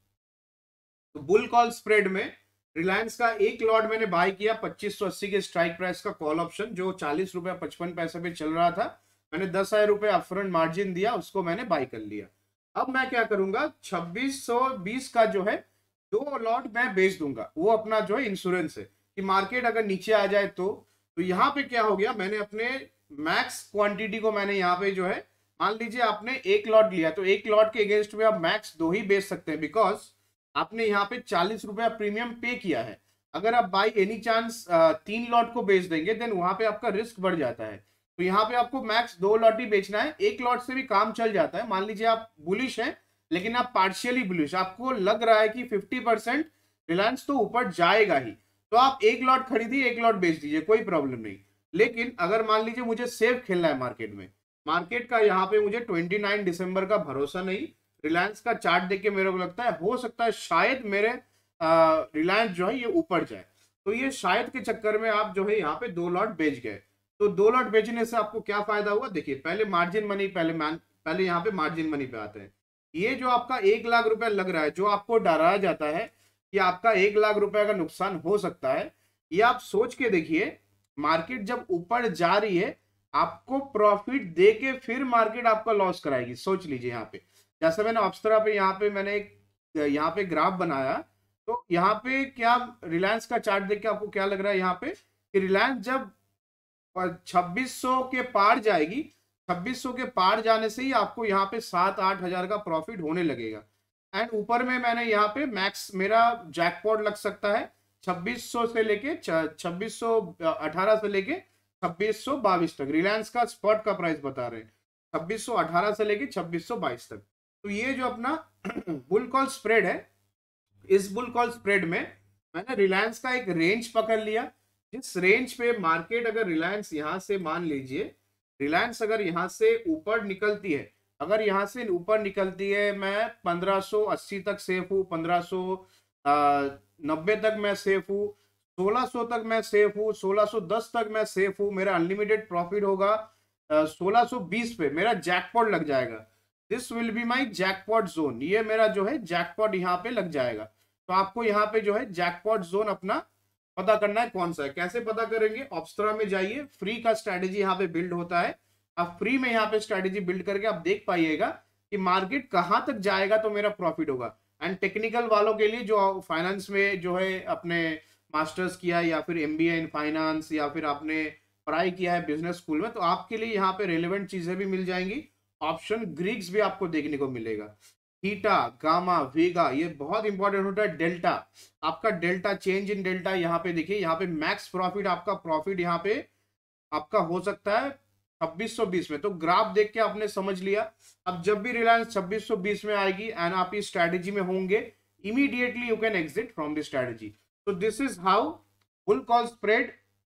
तो बुल कॉल स्प्रेड में रिलायंस का एक लॉट मैंने बाय किया 2580 के स्ट्राइक प्राइस का कॉल ऑप्शन, जो 40 रुपया 55 पैसे पे चल रहा था। मैंने 10,000 रुपये अपफ्रंट मार्जिन दिया, उसको मैंने बाय कर लिया। अब मैं क्या करूंगा, 2620 का जो है 2 लॉट मैं बेच दूंगा। वो अपना जो है इंश्योरेंस है कि मार्केट अगर नीचे आ जाए तो यहाँ पे क्या हो गया, मैंने अपने मैक्स क्वांटिटी को मैंने यहाँ पे जो है, मान लीजिए आपने एक लॉट लिया तो एक लॉट के अगेंस्ट में आप मैक्स 2 ही बेच सकते हैं, बिकॉज आपने यहाँ पे 40 रुपया प्रीमियम पे किया है। अगर आप बाई एनी चांस 3 लॉट को बेच देंगे देन वहां पे आपका रिस्क बढ़ जाता है। तो यहाँ पे आपको मैक्स 2 लॉट ही बेचना है, एक लॉट से भी काम चल जाता है। मान लीजिए आप बुलिश हैं लेकिन आप पार्शियली बुलिश, आपको लग रहा है कि 50% रिलायंस तो ऊपर जाएगा ही, तो आप एक लॉट खरीदिए एक लॉट बेच दीजिए, कोई प्रॉब्लम नहीं। लेकिन अगर मान लीजिए मुझे सेफ खेलना है मार्केट में, मार्केट का यहाँ पे मुझे 29 दिसंबर का भरोसा नहीं, रिलायंस का चार्ट देख के मेरे को लगता है हो सकता है शायद मेरे रिलायंस जो है ये ऊपर जाए, तो ये शायद के चक्कर में आप जो है यहाँ पे 2 लॉट बेच गए। तो 2 लॉट बेचने से आपको क्या फायदा हुआ, देखिए पहले मार्जिन मनी, पहले यहाँ पे मार्जिन मनी पे आते हैं। ये जो आपका 1 लाख रुपया लग रहा है, जो आपको डराया जाता है कि आपका 1 लाख रुपया का नुकसान हो सकता है, ये आप सोच के देखिए, मार्केट जब ऊपर जा रही है आपको प्रॉफिट दे के फिर मार्केट आपका लॉस कराएगी। सोच लीजिए यहाँ पे, जैसे मैंने अप्सरा पे यहाँ पे मैंने एक यहाँ पे ग्राफ बनाया, तो यहाँ पे क्या रिलायंस का चार्ट देख के आपको क्या लग रहा है यहाँ पे कि रिलायंस जब 2600 के पार जाएगी, 2600 के पार जाने से ही आपको यहाँ पे 7-8 हजार का प्रॉफिट होने लगेगा। एंड ऊपर में मैंने यहाँ पे मैक्स मेरा जैकपॉट लग सकता है 2600 से लेके 2618 से लेके 2622 तक। रिलायंस का स्पॉट का प्राइस बता रहे हैं 2618 से लेके 2622 तक। तो ये जो अपना बुल कॉल स्प्रेड है, इस बुल कॉल स्प्रेड में मैंने रिलायंस का एक रेंज पकड़ लिया, जिस रेंज पे मार्केट अगर रिलायंस यहाँ से, मान लीजिए रिलायंस अगर यहाँ से ऊपर निकलती है, अगर यहाँ से ऊपर निकलती है, मैं 1580 तक सेफ हूँ, 1590 तक मैं सेफ हूँ, 1600 तक मैं सेफ हूँ, 1610 तक मैं सेफ हूँ, मेरा अनलिमिटेड प्रॉफिट होगा। 1620 पे मेरा जैकपॉट लग जाएगा, this will be my jackpot zone, ये मेरा जो है जैकपॉट यहाँ पे लग जाएगा। तो आपको यहाँ पे जो है जैकपॉट जोन अपना पता करना है कौन सा है। कैसे पता करेंगे, ऑप्सरा में जाइए, फ्री का स्ट्रैटेजी यहाँ पे बिल्ड होता है। आप फ्री में यहाँ पे स्ट्रैटेजी बिल्ड करके आप देख पाइएगा कि मार्केट कहाँ तक जाएगा तो मेरा प्रॉफिट होगा। एंड टेक्निकल वालों के लिए जो फाइनेंस में जो है अपने मास्टर्स किया या फिर एमबीए इन फाइनेंस या फिर आपने पढ़ाई किया है बिजनेस स्कूल में, तो आपके लिए यहाँ पे रेलेवेंट चीजें भी मिल जाएंगी। ऑप्शन ग्रीक्स भी आपको देखने को मिलेगा, थीटा, गामा, वेगा, ये बहुत इंपॉर्टेंट होता है। डेल्टा, आपका डेल्टा, चेंज इन डेल्टा यहाँ पे देखिए, यहाँ पे मैक्स प्रॉफिट, आपका प्रॉफिट यहाँ पे आपका हो सकता है 2620 में। तो ग्राफ देख के आपने समझ लिया। अब जब भी रिलायंस 2620 में आएगी एंड आप इस स्ट्रैटेजी में होंगे, immediately you can exit from this strategy. तो this is how bull call spread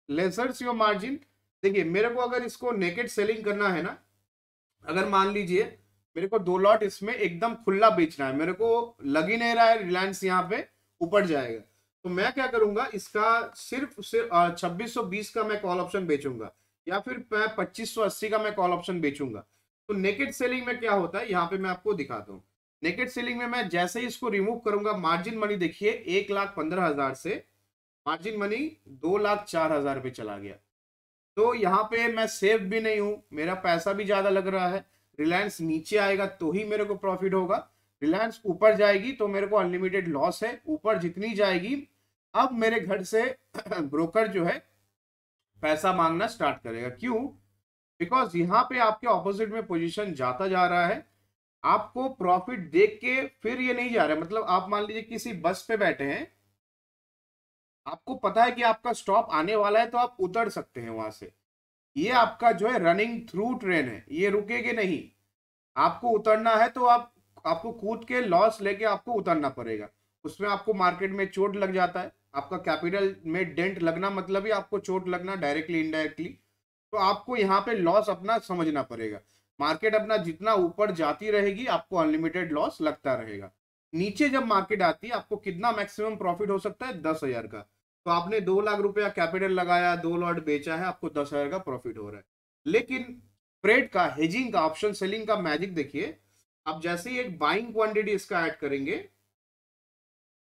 lessens your margin. देखिए मेरे को अगर इसको नेकेड सेलिंग करना है ना, अगर मान लीजिए मेरे को 2 लॉट इसमें एकदम खुला बेचना है, मेरे को लग ही नहीं रहा है रिलायंस यहाँ पे ऊपर जाएगा, तो मैं क्या करूंगा, इसका सिर्फ 2620 का मैं कॉल ऑप्शन बेचूंगा या फिर मैं 2580 का मैं कॉल ऑप्शन बेचूंगा। तो नेकेड सेलिंग में क्या होता है, यहाँ पे मैं आपको दिखाता हूँ। नेकेड सेलिंग में मैं जैसे ही इसको रिमूव करूंगा, मार्जिन मनी देखिए 1,15,000 से मार्जिन मनी 2,04,000 पे चला गया। तो यहाँ पे मैं सेफ भी नहीं हूं, मेरा पैसा भी ज्यादा लग रहा है। रिलायंस नीचे आएगा तो ही मेरे को प्रॉफिट होगा, रिलायंस ऊपर जाएगी तो मेरे को अनलिमिटेड लॉस है। ऊपर जितनी जाएगी, अब मेरे घर से ब्रोकर जो है पैसा मांगना स्टार्ट करेगा। क्यों? बिकॉज यहाँ पे आपके ऑपोजिट में पोजीशन जाता जा रहा है, आपको प्रॉफिट देख के फिर ये नहीं जा रहा है। मतलब आप मान लीजिए किसी बस पे बैठे हैं, आपको पता है कि आपका स्टॉप आने वाला है तो आप उतर सकते हैं वहां से, ये आपका जो है रनिंग थ्रू ट्रेन है, ये रुकेगी नहीं। आपको उतरना है तो आपको कूद के लॉस लेके आपको उतरना पड़ेगा। उसमें आपको मार्केट में चोट लग जाता है, आपका कैपिटल में डेंट लगना मतलब ही आपको चोट लगना, डायरेक्टली इनडायरेक्टली। तो आपको यहाँ पे लॉस अपना समझना पड़ेगा। मार्केट अपना जितना ऊपर जाती रहेगी आपको अनलिमिटेड लॉस लगता रहेगा। नीचे जब मार्केट आती है आपको कितना मैक्सिमम प्रॉफिट हो सकता है, 10,000 का। तो आपने 2 लाख रुपया कैपिटल लगाया, 2 लॉट बेचा है, आपको 10,000 का प्रॉफिट हो रहा है। लेकिन ट्रेड का, हेजिंग का, ऑप्शन सेलिंग का मैजिक देखिए, आप जैसे ही एक बाइंग क्वांटिटी इसका ऐड करेंगे,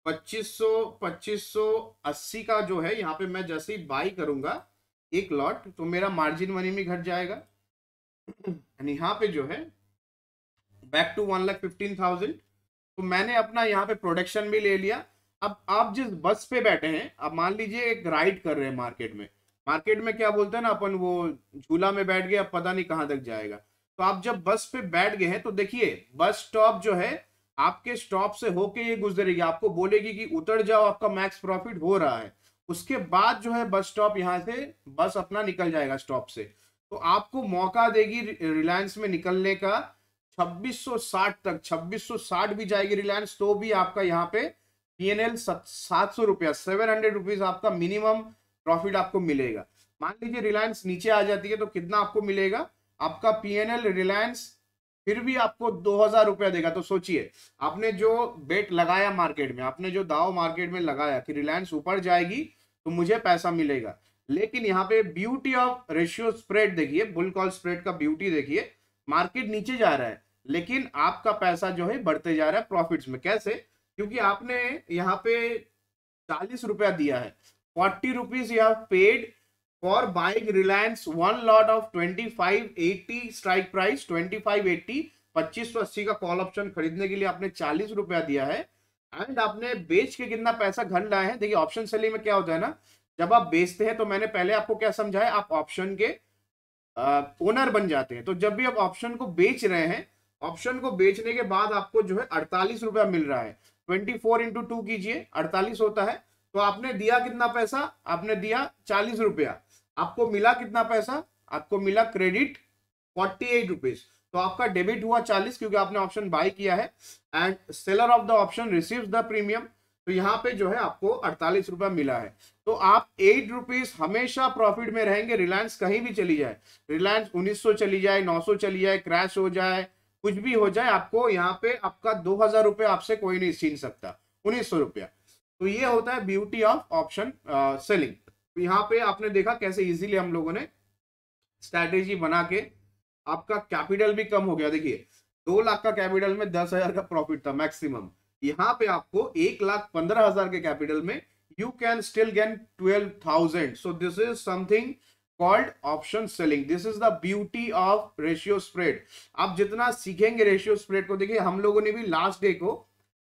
2580 का जो है यहाँ पे मैं जैसे ही बाई करूंगा 1 लॉट, तो मेरा मार्जिन मनी भी घट जाएगा। यहाँ पे जो है बैक टू 1,15,000। तो मैंने अपना यहाँ पे प्रोडक्शन भी ले लिया। अब आप जिस बस पे बैठे हैं, अब मान लीजिए एक राइड कर रहे हैं मार्केट में, मार्केट में क्या बोलते हैं ना अपन, वो झूला में बैठ गए, अब पता नहीं कहां तक जाएगा। तो आप जब बस पे बैठ गए हैं तो देखिए बस स्टॉप जो है आपके स्टॉप से होके ये गुजरेगी, आपको बोलेगी कि उतर जाओ, आपका मैक्स प्रॉफिट हो रहा है। उसके बाद जो है बस स्टॉप, यहाँ से बस अपना निकल जाएगा स्टॉप से, तो आपको मौका देगी रिलायंस में निकलने का। 2660 तक, 2660 भी जाएगी रिलायंस तो भी आपका यहाँ पे पीएनएल 700 रुपया, 700 रुपीज आपका मिनिमम प्रॉफिट आपको मिलेगा। मान लीजिए रिलायंस नीचे आ जाती है तो कितना आपको मिलेगा, आपका पीएनएल रिलायंस फिर भी आपको 2,000 रुपया देगा। तो सोचिए आपने जो बेट लगाया मार्केट में, आपने जो दाव मार्केट में लगाया कि रिलायंस ऊपर जाएगी तो मुझे पैसा मिलेगा, लेकिन यहाँ पे ब्यूटी ऑफ रेशियो स्प्रेड देखिए, बुल कॉल स्प्रेड का ब्यूटी देखिए, मार्केट नीचे जा रहा है लेकिन आपका पैसा जो है बढ़ते जा रहा है प्रॉफिट्स में। कैसे? क्योंकि आपने यहाँ पे 40 रुपया दिया है, 40 rupees you have paid for buying Reliance 1 lot of 2580 strike price, 2580, 2580 का कॉल ऑप्शन खरीदने के लिए आपने 40 रुपया दिया है। एंड आपने बेच के कितना पैसा घर लाए हैं। देखिए ऑप्शन सेलिंग में क्या होता है ना, जब आप बेचते हैं तो मैंने पहले आपको क्या समझाया, आप ऑप्शन के ओनर बन जाते हैं। तो जब भी आप ऑप्शन को बेच रहे हैं, ऑप्शन को बेचने के बाद आपको जो है 48 रुपया मिल रहा है। 24 इंटू 2 कीजिए, 48 होता है। तो आपने दिया कितना पैसा, आपने दिया 40 रुपया, आपको मिला कितना पैसा, आपको मिला क्रेडिट 48 रुपीज। तो आपका डेबिट हुआ 40 क्योंकि आपने ऑप्शन बाय किया है, and seller of the option receives the premium. तो यहाँ पे जो है आपको 48 रुपया मिला है। तो आप 8 रुपीज हमेशा प्रॉफिट में रहेंगे, रिलायंस कहीं भी चली जाए, रिलायंस 1900 चली जाए, 900 चली जाए, क्रैश हो जाए, कुछ भी हो जाए, आपको यहाँ पे आपका 2,000 रुपये आपसे कोई नहीं छीन सकता, 1900 रुपया। तो ये होता है ब्यूटी ऑफ ऑप्शन सेलिंग। तो यहाँ पे आपने देखा कैसे इजीली हम लोगों ने स्ट्रैटेजी बना के, आपका कैपिटल भी कम हो गया। देखिए 2 लाख का कैपिटल में 10,000 का प्रॉफिट था मैक्सिमम, यहाँ पे आपको 1,15,000 के कैपिटल में you can still get 12,000. So this is something called option selling. This is the beauty of ratio spread. आप जितना सीखेंगे रेशियो स्प्रेड को, देखिए हम लोगों ने भी लास्ट डे को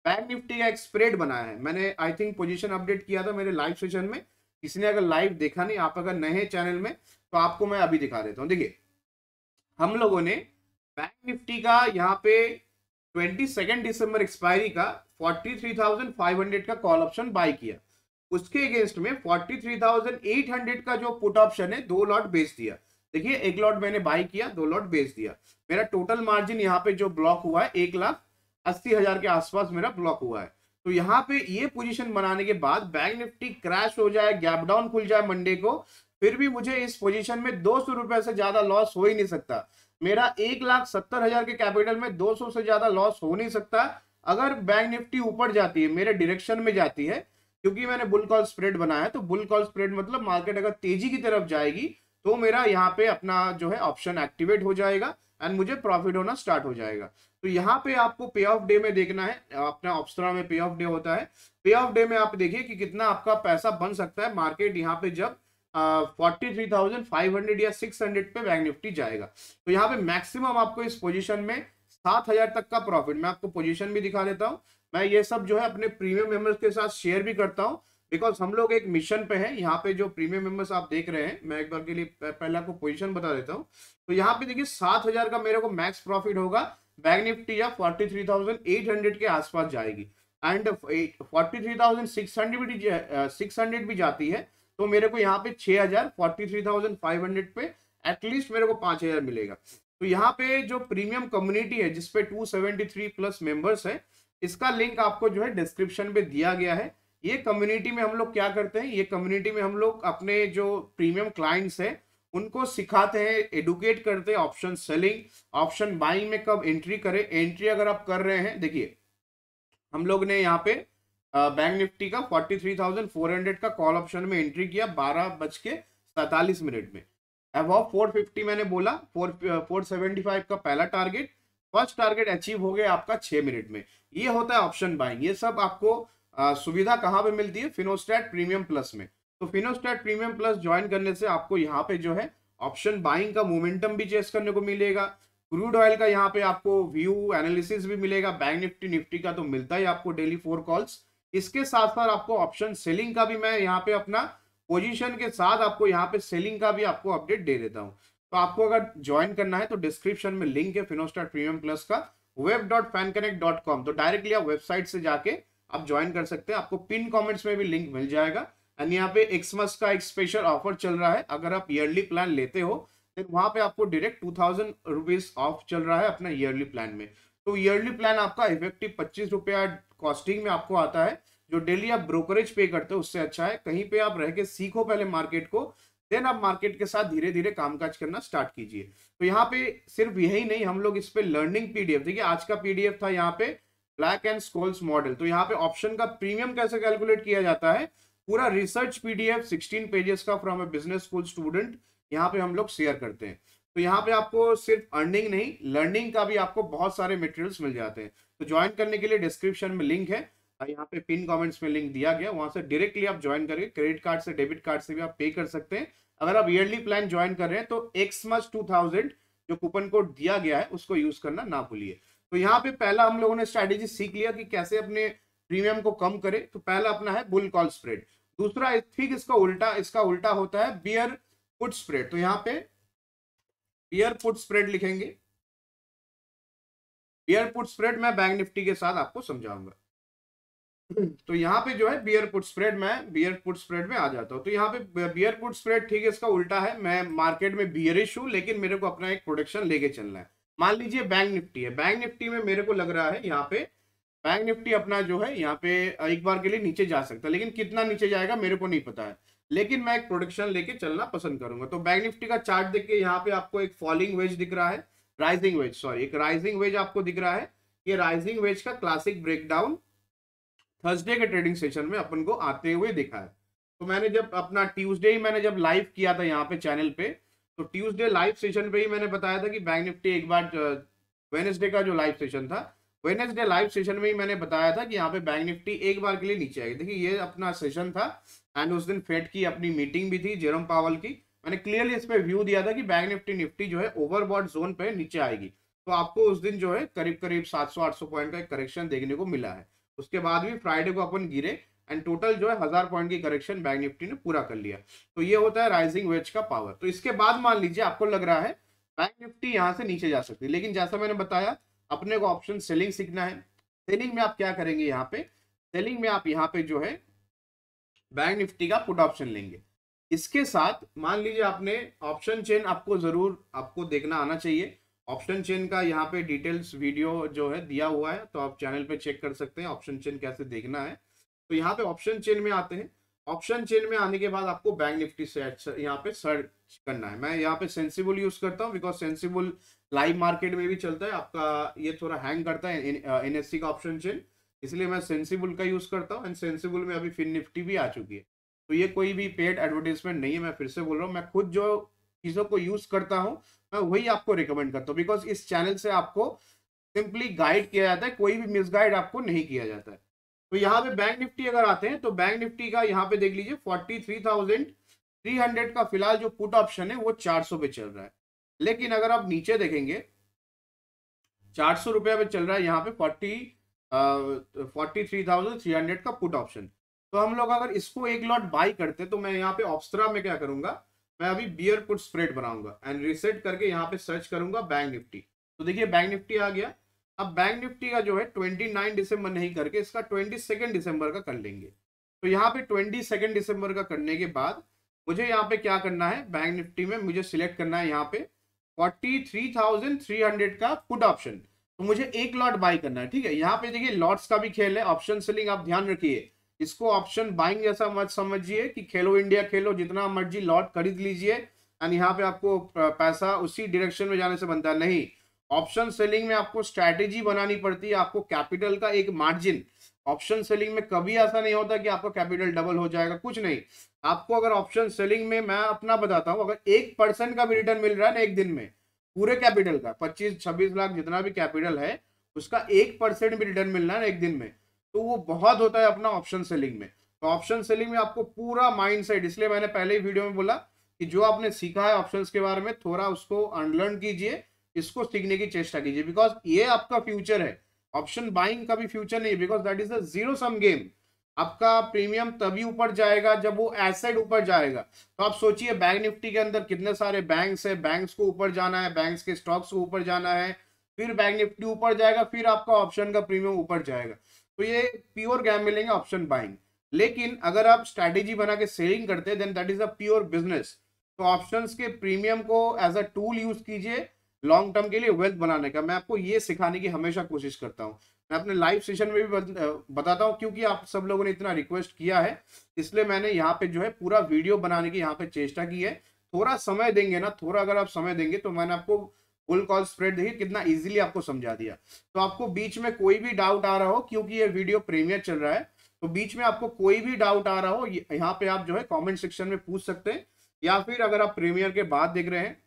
बैंक निफ्टी का एक स्प्रेड बनाया है। मैंने आई थिंक पोजीशन अपडेट किया था मेरे लाइव सेशन में, किसी ने अगर लाइव देखा नहीं, आप अगर नए चैनल में, तो आपको मैं अभी दिखा देता हूँ। देखिए हम लोगों ने बैंक निफ्टी का यहाँ पे 22 दिसंबर एक्सपायरी का 43,500 का कॉल ऑप्शन बाय किया, उसके अगेंस्ट में 43,800 का जो पुट ऑप्शन है 2 लॉट बेच दिया। देखिए 1 लॉट मैंने बाय किया, 2 लॉट बेच दिया। मेरा टोटल मार्जिन यहाँ पे जो ब्लॉक हुआ है 1,80,000 के आसपास मेरा ब्लॉक हुआ है। तो यहाँ पे ये पोजीशन बनाने के बाद बैंक निफ्टी क्रैश हो जाए, गैप डाउन खुल जाए मंडे को, फिर भी मुझे इस पोजीशन में 200 रुपए से ज्यादा लॉस हो ही नहीं सकता। मेरा 1,70,000 के कैपिटल में 200 से ज्यादा लॉस हो नहीं सकता अगर बैंक निफ्टी ऊपर जाती है, मेरे डायरेक्शन में जाती है, क्योंकि मैंने बुल कॉल स्प्रेड बनाया है। तो बुल कॉल स्प्रेड मतलब मार्केट अगर तेजी की तरफ जाएगी तो मेरा यहाँ पे अपना जो है ऑप्शन एक्टिवेट हो जाएगा एंड मुझे प्रॉफिट होना स्टार्ट हो जाएगा। तो यहाँ पे आपको पे ऑफ डे में देखना है, अपना ऑप्शनल में पे ऑफ डे होता है। पे ऑफ डे में आप देखिए कि कितना आपका पैसा बन सकता है मार्केट यहाँ पे जब 43,500 या 600 पे बैंक निफ्टी जाएगा। तो यहाँ पे मैक्सिमम आपको इस पोजीशन में 7,000 तक का प्रॉफिट, मैं आपको पोजीशन भी दिखा देता हूँ। मैं ये सब जो है अपने प्रीमियम मेंबर्स के साथ शेयर भी करता हूँ, बिकॉज हम लोग एक मिशन पे हैं। यहाँ पे जो प्रीमियम मेंबर्स आप देख रहे हैं, मैं एक बार के लिए पहले आपको पोजीशन बता देता हूँ। तो यहाँ पे देखिए 7,000 का मेरे को मैक्स प्रॉफिट होगा, बैंक निफ्टी या 43,800 के आसपास जाएगी, एंड 43,600 भी जाती है तो मेरे को यहाँ पे 6,000, 43,500 पे एटलीस्ट मेरे को 5,000 मिलेगा। तो यहाँ पे जो प्रीमियम कम्युनिटी है जिसपे 273 प्लस मेंबर्स है, इसका लिंक आपको जो है डिस्क्रिप्शन में दिया गया है। ये कम्युनिटी में हम लोग क्या करते हैं, ये कम्युनिटी में हम लोग अपने जो प्रीमियम क्लाइंट्स हैं उनको सिखाते हैं, एडुकेट करते हैं ऑप्शन सेलिंग, ऑप्शन बाइंग में कब एंट्री करें। एंट्री अगर आप कर रहे हैं, देखिए हम लोग ने यहाँ पे बैंक निफ्टी का 43,400 का कॉल ऑप्शन में एंट्री किया 12:47 में। अबव 450 मैंने बोला, 475 का पहला टारगेट, फर्स्ट टारगेट अचीव हो गया आपका 6 मिनट में। ये होता है ऑप्शन बाइंग। ये सब आपको सुविधा कहाँ पे मिलती है? फिनोस्टैट प्रीमियम प्लस में। तो फिनोस्टैट प्रीमियम प्लस ज्वाइन करने से आपको यहाँ पे जो है ऑप्शन बाइंग का मोमेंटम भी चेस करने को मिलेगा, क्रूड ऑयल का यहाँ पे आपको व्यू एनालिसिस भी मिलेगा, बैंक निफ्टी निफ्टी का तो मिलता ही आपको डेली 4 कॉल्स। इसके साथ साथ आपको ऑप्शन सेलिंग का भी मैं यहाँ पे अपना पोजीशन के साथ आपको यहाँ पे सेलिंग का भी आपको अपडेट दे देता हूँ। तो आपको अगर ज्वाइन करना है तो डिस्क्रिप्शन में लिंक है फिनोस्टैट प्रीमियम प्लस का, web.fanconnect.com। तो डायरेक्टली आप वेबसाइट से जाके आप ज्वाइन कर सकते हैं। आपको पिन कमेंट्स में भी लिंक मिल जाएगा। एंड यहाँ पे एक्समस का एक स्पेशल ऑफर चल रहा है, अगर आप ईयरली प्लान लेते हो तो वहां पे आपको डायरेक्ट 2000 रुपीज ऑफ चल रहा है अपना ईयरली प्लान में। तो ईयरली प्लान आपका इफेक्टिव 25 रुपया कॉस्टिंग में आपको आता है। जो डेली आप ब्रोकरेज पे करते हो उससे अच्छा है, कहीं पे आप रह के सीखो पहले मार्केट को, देन आप मार्केट के साथ धीरे धीरे कामकाज करना स्टार्ट कीजिए। तो यहाँ पे सिर्फ यही नहीं, हम लोग इस पे लर्निंग पीडीएफ, देखिए आज का पीडीएफ था यहाँ पे ब्लैक एंड स्कोल्स मॉडल। तो यहाँ पे ऑप्शन का प्रीमियम कैसे कैलकुलेट किया जाता है, पूरा रिसर्च पीडीएफ 16 पेजेस का from a business school student यहाँ पे हम लोग शेयर करते हैं। तो यहाँ पे आपको सिर्फ अर्निंग नहीं, लर्निंग का भी आपको बहुत सारे मटेरियल्स मिल जाते हैं। तो ज्वाइन करने के लिए डिस्क्रिप्शन में लिंक है, यहाँ पे पिन कमेंट्स में लिंक दिया गया, वहां से डायरेक्टली आप ज्वाइन करके क्रेडिट कार्ड से डेबिट कार्ड से भी आप पे कर सकते हैं। अगर आप ईयरली प्लान ज्वाइन कर रहे हैं तो एक्समस 2000 जो कूपन कोड दिया गया है उसको यूज करना ना भूलिए। तो यहाँ पे पहला हम लोगों ने स्ट्रैटेजी सीख लिया कि कैसे अपने प्रीमियम को कम करें। तो पहला अपना है बुल कॉल स्प्रेड। दूसरा ठीक इसका उल्टा होता है बियर पुट स्प्रेड। तो यहाँ पे बियर पुट स्प्रेड लिखेंगे। बियर पुट स्प्रेड मैं बैंक निफ्टी के साथ आपको समझाऊंगा। तो यहाँ पे जो है बियर पुट स्प्रेड, मैं बियर पुट स्प्रेड में आ जाता हूँ। तो यहाँ पे बियर पुट स्प्रेड ठीक है इसका उल्टा है, मैं मार्केट में बियरिश हूँ लेकिन मेरे को अपना एक प्रोडक्शन लेके चलना है। मान लीजिए बैंक निफ्टी है, बैंक निफ्टी में मेरे को लग रहा है यहाँ पे बैंक निफ्टी अपना जो है यहाँ पे एक बार के लिए नीचे जा सकता है, लेकिन कितना नीचे जाएगा मेरे को नहीं पता है, लेकिन मैं एक प्रोडक्शन लेके चलना पसंद करूंगा। तो बैंक निफ्टी का चार्ट देख के यहाँ पे आपको एक फॉलिंग वेज दिख रहा है, राइजिंग वेज, सॉरी एक राइजिंग वेज आपको दिख रहा है। ये राइजिंग वेज का क्लासिक ब्रेकडाउन थर्सडे के ट्रेडिंग सेशन में अपन को आते हुए दिखा है। तो मैंने जब अपना ट्यूसडे ही मैंने जब लाइव किया था यहाँ पे चैनल पे, तो ट्यूसडे लाइव सेशन पे ही मैंने बताया था कि बैंक निफ्टी एक बार, वेडनेसडे का जो लाइव सेशन था, वेडनेसडे लाइव सेशन में ही मैंने बताया था कि यहाँ पे बैंक निफ्टी एक बार के लिए नीचे आएगी। देखिए ये अपना सेशन था एंड उस दिन फेड की अपनी मीटिंग भी थी जेरोम पावल की। मैंने क्लियरली इस पे व्यू दिया था कि बैंक निफ्टी जो है ओवरबॉट जोन पे नीचे आएगी। तो आपको उस दिन जो है करीब करीब 700-800 पॉइंट का एक करेक्शन देखने को मिला है। उसके बाद भी फ्राइडे को अपन गिरे एंड टोटल जो है 1000 पॉइंट की करेक्शन बैंक निफ्टी ने पूरा कर लिया। तो ये होता है राइजिंग वेज का पावर। तो इसके बाद मान लीजिए आपको लग रहा है बैंक निफ्टी यहाँ से नीचे जा सकती है, लेकिन जैसा मैंने बताया अपने को ऑप्शन सेलिंग सीखना है। सेलिंग में आप क्या करेंगे, यहाँ पे सेलिंग में आप यहाँ पे जो है बैंक निफ्टी का पुट ऑप्शन लेंगे। इसके साथ मान लीजिए आपने ऑप्शन चेन, आपको जरूर आपको देखना आना चाहिए। ऑप्शन चेन का यहाँ पे डिटेल्स वीडियो जो है दिया हुआ है, तो आप चैनल पे चेक कर सकते हैं ऑप्शन चेन कैसे देखना है। तो यहाँ पे ऑप्शन चेन में आते हैं। ऑप्शन चेन में आने के बाद आपको बैंक निफ्टी से यहाँ पे सर्च करना है। मैं यहाँ पे सेंसिबल यूज करता हूँ बिकॉज सेंसिबल लाइव मार्केट में भी चलता है। आपका ये थोड़ा हैंग करता है एनएससी का ऑप्शन चेन, इसलिए मैं सेंसिबल का यूज करता हूँ। एंड सेंसिबल में अभी फिन निफ्टी भी आ चुकी है। तो ये कोई भी पेड एडवर्टाइजमेंट नहीं है, मैं फिर से बोल रहा हूँ। मैं खुद जो चीज़ों को यूज करता हूँ मैं वही आपको रिकमेंड करता हूँ, बिकॉज इस चैनल से आपको सिंपली गाइड किया जाता है, कोई भी मिसगाइड आपको नहीं किया जाता है। तो यहाँ पे बैंक निफ्टी अगर आते हैं तो बैंक निफ्टी का यहाँ पे देख लीजिए 43,300 का फिलहाल जो पुट ऑप्शन है वो 400 पे चल रहा है। लेकिन अगर आप नीचे देखेंगे 400 रुपया पे चल रहा है यहाँ पे 43,300 का पुट ऑप्शन। तो हम लोग अगर इसको एक लॉट बाई करते तो मैं यहाँ पे ऑप्सरा में क्या करूंगा, मैं अभी बियर पुट स्प्रेड बनाऊंगा एंड रिसेट करके यहाँ पे सर्च करूंगा बैंक निफ्टी। तो देखिए बैंक निफ्टी आ गया। अब बैंक निफ्टी का जो है 29 दिसंबर नहीं करके इसका 22 दिसंबर का कर लेंगे। तो यहाँ पे 22 दिसंबर का करने के बाद मुझे यहाँ पे क्या करना है, बैंक निफ्टी में मुझे सिलेक्ट करना है यहाँ पे 43,300 का पुट ऑप्शन। तो मुझे एक लॉट बाई करना है, ठीक है। यहाँ पे देखिए लॉट्स का भी खेल है, ऑप्शन सेलिंग आप ध्यान रखिए, इसको ऑप्शन बाइंग जैसा मत समझिए कि खेलो इंडिया खेलो, जितना मर्जी लॉट खरीद लीजिए एंड यहाँ पे आपको पैसा उसी डायरेक्शन में जाने से बनता है, नहीं। ऑप्शन सेलिंग में आपको स्ट्रैटेजी बनानी पड़ती है, आपको कैपिटल का एक मार्जिन, ऑप्शन सेलिंग में कभी ऐसा नहीं होता कि आपका कैपिटल डबल हो जाएगा, कुछ नहीं। आपको अगर ऑप्शन सेलिंग में, मैं अपना बताता हूं, अगर 1% का भी रिटर्न मिल रहा है ना एक दिन में, पूरे कैपिटल का 25-26 लाख जितना भी कैपिटल है उसका 1% भी रिटर्न मिल रहा है ना एक दिन में, तो वो बहुत होता है अपना ऑप्शन सेलिंग में। तो ऑप्शन सेलिंग में आपको पूरा माइंड सेट, इसलिए मैंने पहले ही वीडियो में बोला कि जो आपने सीखा है ऑप्शंस के बारे में थोड़ा उसको अनलर्न कीजिए, इसको सीखने की चेष्टा कीजिए, बिकॉज ये आपका फ्यूचर है। ऑप्शन बाइंग का भी फ्यूचर नहीं है, because that is a zero sum game. आपका प्रीमियम तभी ऊपर जाएगा जब वो एसेट ऊपर जाएगा। तो आप सोचिए बैंक निफ्टी के अंदर कितने सारे बैंक्स है, बैंक्स को ऊपर जाना है, बैंक्स के स्टॉक्स को ऊपर जाना है, फिर बैंक निफ्टी ऊपर जाएगा, फिर आपका ऑप्शन का प्रीमियम ऊपर जाएगा। तो ये प्योर गैम्बलिंग है ऑप्शन बाइंग। लेकिन अगर आप स्ट्रैटेजी बना के सेलिंग करते हैं then that is a pure business. तो ऑप्शंस के प्रीमियम को एज अ टूल यूज कीजिए लॉन्ग टर्म के लिए वेल्थ बनाने का। मैं आपको ये सिखाने की हमेशा कोशिश करता हूँ, मैं अपने लाइव सेशन में भी बताता हूँ, क्योंकि आप सब लोगों ने इतना रिक्वेस्ट किया है, इसलिए मैंने यहाँ पे जो है पूरा वीडियो बनाने की यहाँ पे चेष्टा की है। थोड़ा समय देंगे ना, थोड़ा अगर आप समय देंगे तो मैंने आपको फुल कॉल स्प्रेड देखिए कितना इजीली आपको समझा दिया। तो आपको बीच में कोई भी डाउट आ रहा हो, क्योंकि ये वीडियो प्रीमियर चल रहा है, तो बीच में आपको कोई भी डाउट आ रहा हो यहाँ पे आप जो है कमेंट सेक्शन में पूछ सकते हैं, या फिर अगर आप प्रीमियर के बाद देख रहे हैं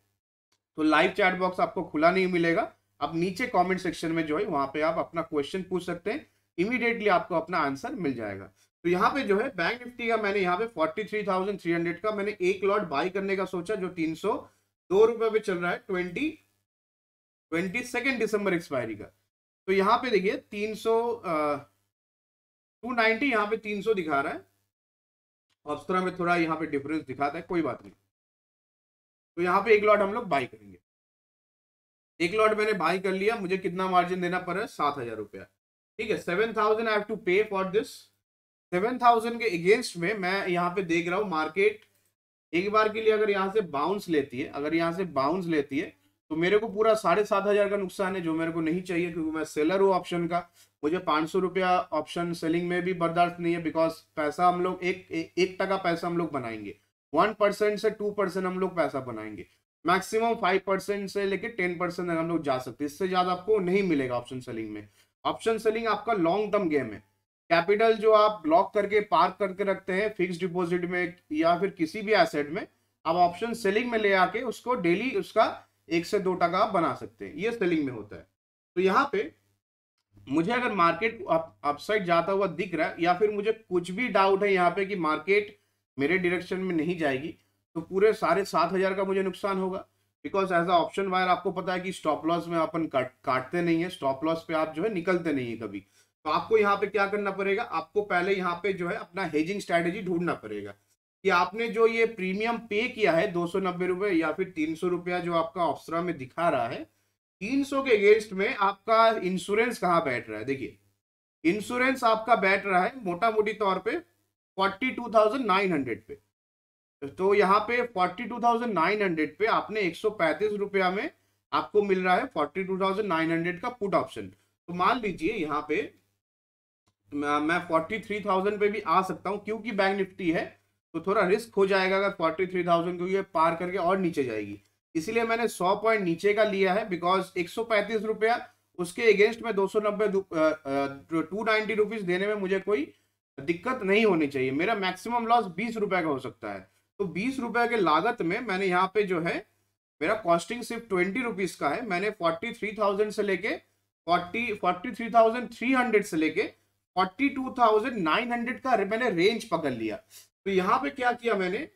तो लाइव चैट बॉक्स आपको खुला नहीं मिलेगा, आप नीचे कमेंट सेक्शन में जो है वहां पे आप अपना क्वेश्चन पूछ सकते हैं, इमीडिएटली आपको अपना आंसर मिल जाएगा। तो यहाँ पे जो है बैंक निफ्टी का मैंने यहाँ पे 43,300 का मैंने एक लॉट बाई करने का सोचा, जो 302 रुपए पे चल रहा है, 22 दिसंबर एक्सपायरी का। तो यहाँ पे देखिए 290 यहाँ पे 300 दिखा रहा है, ऑप्शनल में थोड़ा यहाँ पे डिफरेंस दिखाता है, कोई बात नहीं। तो यहाँ पे एक लॉट हम लोग बाई करेंगे, एक लॉट मैंने बाई कर लिया, मुझे कितना मार्जिन देना पड़ रहा है, 7,000 रुपया, ठीक है। 7,000 आई हैव टू पे फॉर दिस। 7,000 के अगेंस्ट में मैं यहाँ पे देख रहा हूँ मार्केट एक बार के लिए अगर यहाँ से बाउंस लेती है, अगर यहाँ से बाउंस लेती है तो मेरे को पूरा 7,500 का नुकसान है, जो मेरे को नहीं चाहिए, क्योंकि मैं सेलर हूँ ऑप्शन का। मुझे 500 रुपया ऑप्शन सेलिंग में भी बर्दाश्त नहीं है, बिकॉज पैसा हम लोग एक टका पैसा हम लोग बनाएंगे, 1% से 2% हम लोग पैसा बनाएंगे, मैक्सिमम 5% से लेके 10% हम लोग जा सकते हैं, इससे ज्यादा आपको नहीं मिलेगा ऑप्शन सेलिंग में। ऑप्शन सेलिंग आपका लॉन्ग टर्म गेम है। कैपिटल जो आप ब्लॉक करके पार्क करके रखते हैं फिक्स डिपॉजिट में या फिर किसी भी एसेट में, आप ऑप्शन सेलिंग में ले आके उसको डेली उसका 1 से 2 टका आप बना सकते हैं, ये सेलिंग में होता है। तो यहाँ पे मुझे अगर मार्केट अपसाइड जाता हुआ दिख रहा है, या फिर मुझे कुछ भी डाउट है यहाँ पे कि मार्केट मेरे डायरेक्शन में नहीं जाएगी, तो पूरे 7,500 का मुझे नुकसान होगा। Because as a option buyer आपको पता है कि स्टॉप लॉस में अपन काटते नहीं है, स्टॉप लॉस पे आप जो है निकलते नहीं है कभी। तो आपको यहाँ पे क्या करना पड़ेगा, आपको पहले यहाँ पे जो है अपना हेजिंग स्ट्रैटेजी ढूंढना पड़ेगा कि आपने जो ये प्रीमियम पे किया है 290 रुपए या फिर 300 रुपया जो आपका ऑप्शरा में दिखा रहा है, 300 के अगेंस्ट में आपका इंश्योरेंस कहाँ बैठ रहा है। देखिए इंश्योरेंस आपका बैठ रहा है मोटा मोटी तौर पे 42,900 पे। तो यहाँ पे 42,900 पे आपने 135 रुपया में आपको मिल रहा है 42,900 का पुट ऑप्शन। तो मान लीजिए यहाँ पे मैं 43,000 पे भी आ सकता हूँ, क्योंकि बैंक निफ्टी है तो थोड़ा रिस्क हो जाएगा अगर 43,000 को ये पार करके और नीचे जाएगी, इसलिए मैंने 100 पॉइंट नीचे का लिया है। बिकॉज 135 रुपया उसके अगेंस्ट में 290 रुपीज देने में मुझे कोई दिक्कत नहीं होनी चाहिए, मेरा मैक्सिमम लॉस 20 रुपए का हो सकता है। तो 20 रुपए के लागत में मैंने यहाँ पे जो है मेरा कॉस्टिंग सिर्फ 20 रुपीज का है, मैंने 43,000 से लेके 43,300 से लेके 42,900 का मैंने रेंज पकड़ लिया। तो यहाँ पे क्या किया मैंने,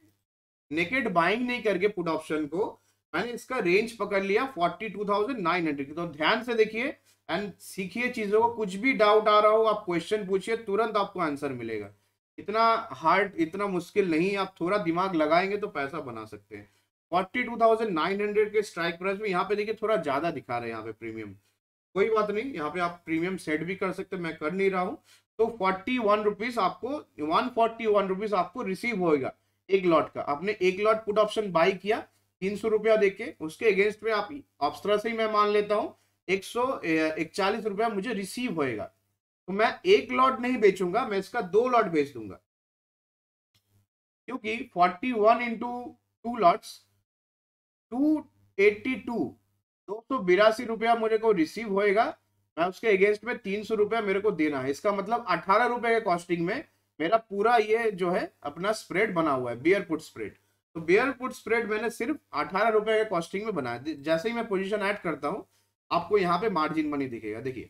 नेकेड बाइंग नहीं करके पुट ऑप्शन को, मैंने इसका रेंज पकड़ लिया 42,900 की। तो ध्यान से देखिए एंड सीखिए चीजों को, कुछ भी डाउट आ रहा हो आप क्वेश्चन पूछिए, तुरंत आपको आंसर मिलेगा। इतना हार्ड इतना मुश्किल नहीं, आप थोड़ा दिमाग लगाएंगे तो पैसा बना सकते हैं। 42,900 के स्ट्राइक प्राइस में यहाँ पे देखिए थोड़ा ज्यादा दिखा रहे हैं यहाँ पे प्रीमियम, कोई बात नहीं, यहाँ पे आप प्रीमियम सेट भी कर सकते हैं, मैं कर नहीं रहा हूँ। तो 41 रुपीज आपको 141 रुपीज आपको रिसीव होएगा एक लॉट का। आपने एक लॉट पुट ऑप्शन बाई किया 300 रुपया देके, उसके अगेंस्ट में आप ऑप्शनल से ही मैं मान लेता हूँ 141 रुपया मुझे रिसीव होएगा। तो मैं एक लॉट नहीं बेचूंगा, मैं इसका 2 लॉट बेच दूंगा, क्योंकि 41 इंटू 2 लॉट्स 282 282 रुपया मेरे को रिसीव होएगा, मैं उसके अगेंस्ट में 300 रुपया मेरे को देना है। इसका मतलब 18 रुपए के कॉस्टिंग में मेरा पूरा ये जो है अपना स्प्रेड बना हुआ है, बियर पुट स्प्रेड। तो बियर पुट स्प्रेड मैंने सिर्फ 18 रुपए के कॉस्टिंग में बनाया। जैसे ही मैं पोजीशन ऐड करता हूँ आपको यहाँ पे मार्जिन मनी दिखेगा, देखिए।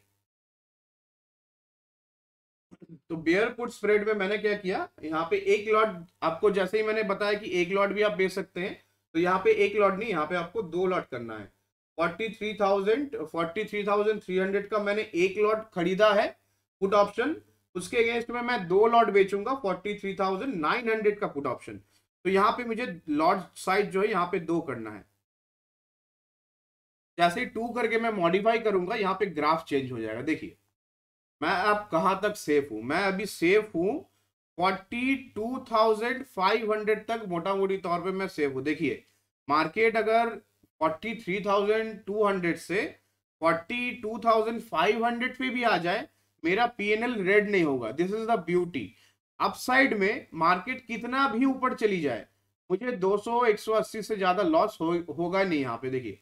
तो बियर पुट स्प्रेड में मैंने क्या किया, यहाँ पे एक लॉट आपको जैसे ही मैंने बताया कि एक लॉट भी आप बेच सकते हैं, तो यहाँ पे एक लॉट नहीं, यहाँ पे आपको 2 लॉट करना है। 43,300 का मैंने एक लॉट खरीदा है पुट ऑप्शन, उसके अगेंस्ट में मैं 2 लॉट बेचूंगा 43,900 का पुट ऑप्शन। तो यहाँ पे मुझे लॉट साइज जो है यहाँ पे 2 करना है। जैसे 2 करके मैं मॉडिफाई करूंगा, यहाँ पे ग्राफ चेंज हो जाएगा, देखिए। मैं अब कहां तक सेफ हूं, मैं अभी सेफ हूं 42,500 तक, मोटा मोटी तौर पे मैं सेफ हूं। देखिए मार्केट अगर 43,200 से 42,500 पे भी आ जाए, मेरा पीएनएल रेड नहीं होगा। This is the beauty. Upside में मार्केट कितना भी ऊपर चली जाए, मुझे 200 180 से ज्यादा लॉस होगा नहीं। यहाँ पे देखिए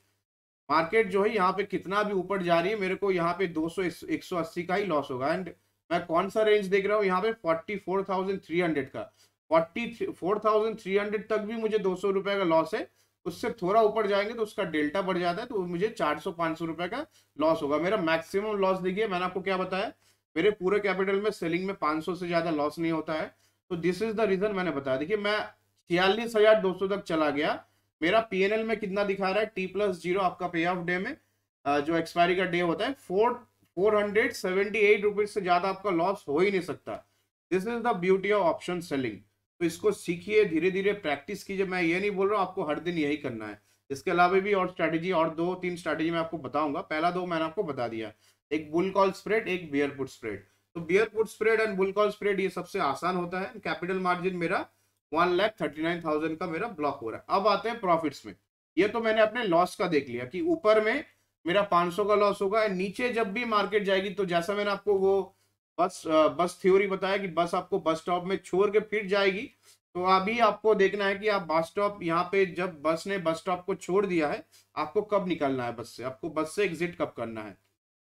मार्केट जो है यहाँ पे कितना भी ऊपर जा रही है, मेरे को यहाँ पे 200 180 का ही लॉस होगा। एंड मैं कौन सा रेंज देख रहा हूँ यहाँ पे 44,300 का, 44,300 तक भी मुझे 200 रुपए का लॉस है। उससे थोड़ा ऊपर जाएंगे तो उसका डेल्टा बढ़ जाता है, तो मुझे 400-500 रुपए का लॉस होगा। मेरा मैक्सिमम लॉस देखिए, मैंने आपको क्या बताया, मेरे पूरे कैपिटल में सेलिंग में 500 से ज्यादा लॉस नहीं होता है। तो दिस इज द रीजन मैंने बताया। देखिए मैं 46,200 तक चला गया, मेरा पीएनएल में कितना दिखा रहा है, T+0 आपका पे ऑफ डे में जो एक्सपायरी का डे होता है 478 रुपीज से ज्यादा आपका लॉस हो ही नहीं सकता। This is the beauty of option selling. तो इसको सीखिए, धीरे धीरे प्रैक्टिस कीजिए। मैं ये नहीं बोल रहा हूँ आपको हर दिन यही करना है, इसके अलावा भी और स्ट्रैटेजी, और 2-3 स्ट्रैटेजी मैं आपको बताऊंगा। पहला 2 मैंने आपको बता दिया, एक बुल कॉल स्प्रेड, एक बियर पुट स्प्रेड। तो beer put spread and bull call spread ये सबसे आसान होता है। कैपिटल मार्जिन मेरा 1,39,000 का मेरा ब्लॉक हो रहा है। अब आते हैं प्रॉफिट्स में। ये तो मैंने अपने लॉस का देख लिया कि ऊपर में मेरा 500 का लॉस होगा, नीचे जब भी मार्केट जाएगी, तो जैसा मैंने आपको वो बस थ्योरी बताया कि बस आपको बस स्टॉप में छोड़ के फिर जाएगी। तो अभी आपको देखना है कि आप बस स्टॉप, यहाँ पे जब बस ने बस स्टॉप को छोड़ दिया है, आपको कब निकलना है बस से, आपको बस से एग्जिट कब करना है।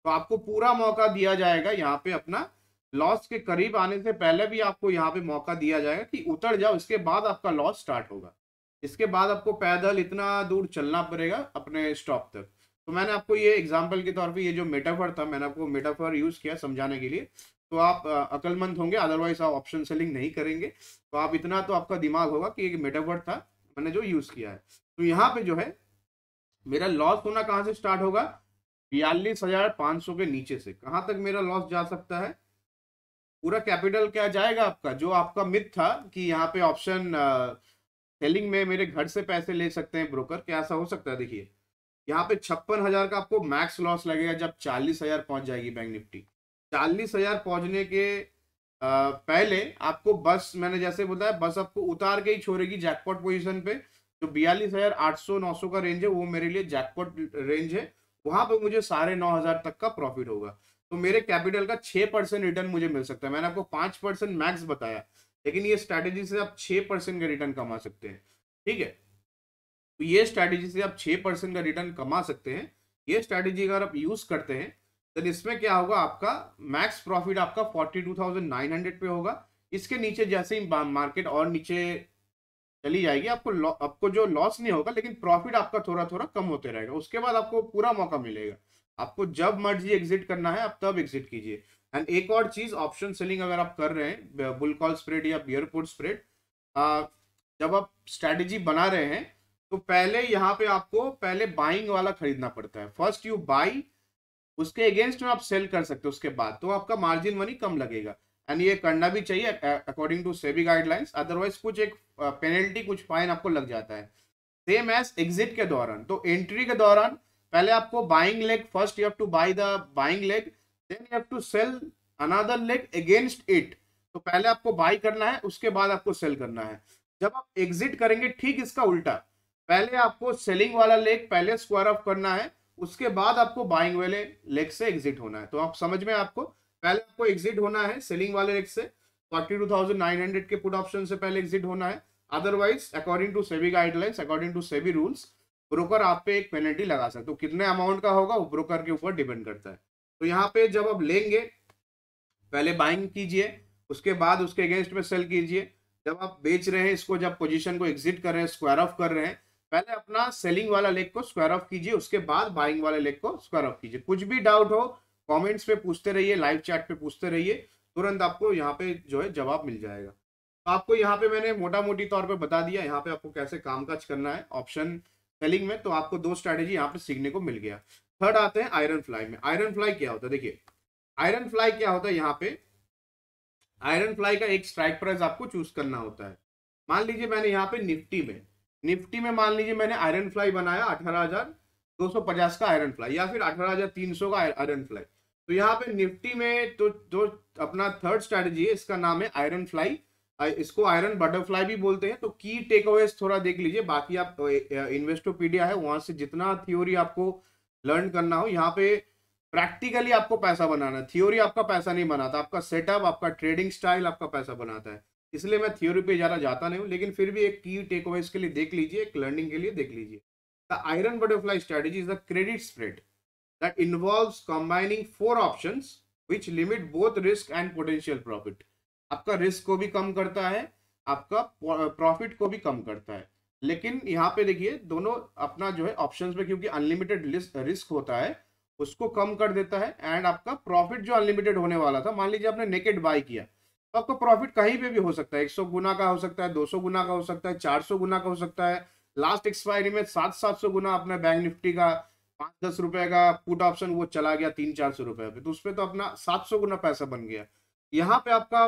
तो आपको पूरा मौका दिया जाएगा यहाँ पे, अपना लॉस के करीब आने से पहले भी आपको यहाँ पे मौका दिया जाएगा कि उतर जाओ, इसके बाद आपका लॉस स्टार्ट होगा। इसके बाद आपको पैदल इतना दूर चलना पड़ेगा अपने स्टॉप तक। तो मैंने आपको ये एग्जांपल के तौर पे, ये जो मेटाफर था, मैंने आपको मेटाफर यूज किया समझाने के लिए। तो आप अक्लमंद होंगे, अदरवाइज आप ऑप्शन सेलिंग नहीं करेंगे। तो आप इतना तो आपका दिमाग होगा कि एक मेटाफर था मैंने जो यूज किया है। तो यहाँ पे जो है मेरा लॉस होना कहाँ से स्टार्ट होगा, 42,500 के नीचे से। कहाँ तक मेरा लॉस जा सकता है, पूरा कैपिटल क्या जाएगा आपका, जो आपका मिथ था कि यहाँ पे ऑप्शन सेलिंग में मेरे घर से पैसे ले सकते हैं ब्रोकर, क्या ऐसा हो सकता है। देखिए यहाँ पे 56,000 का आपको मैक्स लॉस लगेगा जब 40,000 पहुंच जाएगी बैंक निफ्टी। 40,000 पहुंचने के पहले आपको बस, मैंने जैसे बताया, बस आपको उतार के ही छोड़ेगी जैकपॉट पोजीशन पे। जो 42,800-900 का रेंज है वो मेरे लिए जैकपॉट रेंज है, वहां पे मुझे 9,500 तक का प्रॉफिट होगा। तो मेरे कैपिटल का 6% रिटर्न मुझे मिल सकता है। मैंने आपको 5% मैक्स बताया, लेकिन ये स्ट्रैटेजी से आप 6% का रिटर्न कमा सकते हैं। ठीक है, तो ये स्ट्रैटेजी से आप 6% का रिटर्न कमा सकते हैं। ये स्ट्रैटेजी अगर आप यूज करते हैं तो इसमें क्या होगा, आपका मैक्स प्रॉफिट आपका 42,900 पे होगा। इसके नीचे जैसे ही मार्केट और नीचे चली जाएगी, आपको जो लॉस नहीं होगा, लेकिन प्रॉफिट आपका थोड़ा थोड़ा कम होते रहेगा। उसके बाद आपको पूरा मौका मिलेगा, आपको जब मर्जी एग्जिट करना है आप तब एग्जिट कीजिए। एंड एक और चीज, ऑप्शन सेलिंग अगर आप कर रहे हैं, बुल कॉल स्प्रेड या बियर पुट स्प्रेड, जब आप स्ट्रैटेजी बना रहे हैं तो पहले यहाँ पे आपको पहले बाइंग वाला खरीदना पड़ता है। फर्स्ट यू बाई, उसके अगेंस्ट में आप सेल कर सकते हो उसके बाद, तो आपका मार्जिन मनी कम लगेगा। एंड ये करना भी चाहिए according to SEBI guidelines, otherwise कुछ एक पेनल्टी, कुछ फाइन आपको लग जाता है। सेम एज एग्जिट के दौरान, तो एंट्री के दौरान पहले आपको buying leg, first you have to buy the buying leg, then you have to sell another leg against it. तो पहले आपको बाई करना है, उसके बाद आपको सेल करना है। जब आप एग्जिट करेंगे ठीक इसका उल्टा, पहले आपको सेलिंग वाला लेग पहले स्क्वायर ऑफ करना है, उसके बाद आपको बाइंग वाले लेग से एग्जिट होना है। तो आप समझ में, आपको पहले आपको एग्जिट होना है सेलिंग वाले लेग से, 42,900 के पुट ऑप्शन से पहले एग्जिट होना है। Otherwise according to SEBI guidelines, according to SEBI rules, broker आप पे एक पेनल्टी लगा सकते। तो कितने अमाउंट का होगा वो ब्रोकर के ऊपर डिपेंड करता है। तो यहाँ पे जब आप लेंगे पहले बाइंग कीजिए, उसके बाद उसके अगेंस्ट में सेल कीजिए। जब आप बेच रहे हैं इसको, जब पोजीशन को एग्जिट कर रहे हैं, स्क्वायर ऑफ कर रहे हैं, पहले अपना सेलिंग वाला लेग को स्क्वायर ऑफ कीजिए, उसके बाद बाइंग वाले लेग को स्क्वायर ऑफ कीजिए। कुछ भी डाउट हो कमेंट्स पे पूछते रहिए, लाइव चैट पे पूछते रहिए, तुरंत आपको यहाँ पे जो है जवाब मिल जाएगा। तो आपको यहाँ पे मैंने मोटा मोटी तौर पे बता दिया यहाँ पे आपको कैसे कामकाज करना है ऑप्शन सेलिंग में। तो आपको 2 स्ट्रैटेजी यहाँ पे सीखने को मिल गया। थर्ड आते हैं आयरन फ्लाई में। आयरन फ्लाई क्या होता है, देखिए आयरन फ्लाई क्या होता है। यहाँ पे आयरन फ्लाई का एक स्ट्राइक प्राइस आपको चूज करना होता है। मान लीजिए मैंने यहाँ पे निफ्टी में मान लीजिए मैंने आयरन फ्लाई बनाया 18,250 का आयरन फ्लाई, या फिर 18,300 का आयरन फ्लाई। तो यहाँ पे निफ्टी में तो जो अपना थर्ड स्ट्रैटेजी है इसका नाम है आयरन फ्लाई, इसको आयरन बटरफ्लाई भी बोलते हैं। तो की टेक अवेज थोड़ा देख लीजिए, बाकी आप इन्वेस्टोपीडिया है वहां से जितना थ्योरी आपको लर्न करना हो, यहाँ पे प्रैक्टिकली आपको पैसा बनाना है। थ्योरी आपका पैसा नहीं बनाता, आपका सेटअप, आपका ट्रेडिंग स्टाइल आपका पैसा बनाता है। इसलिए मैं थ्योरी पे ज्यादा जाता नहीं हूँ, लेकिन फिर भी एक की टेक अवेज के लिए देख लीजिए, एक लर्निंग के लिए देख लीजिए। The iron butterfly strategy is the credit spread that involves combining 4 options which limit both risk and potential profit. आपका रिस्क को भी कम करता है, आपका प्रॉफिट को भी कम करता है। लेकिन यहाँ पे देखिए दोनों अपना जो है ऑप्शंस में, क्योंकि अनलिमिटेड रिस्क होता है उसको कम कर देता है, एंड आपका प्रॉफिट जो अनलिमिटेड होने वाला था, मान लीजिए आपने नेकेड बाय किया तो आपका प्रॉफिट कहीं पे भी हो सकता है, 100 गुना का हो सकता है, 200 गुना का हो सकता है, 400 गुना का हो सकता है। लास्ट एक्सपायरी में 700 गुना अपने बैंक निफ्टी का 5-10 रुपए का पुट ऑप्शन वो चला गया 300-400 रुपए पे, तो उस पर तो अपना 700 गुना पैसा बन गया। यहाँ पे आपका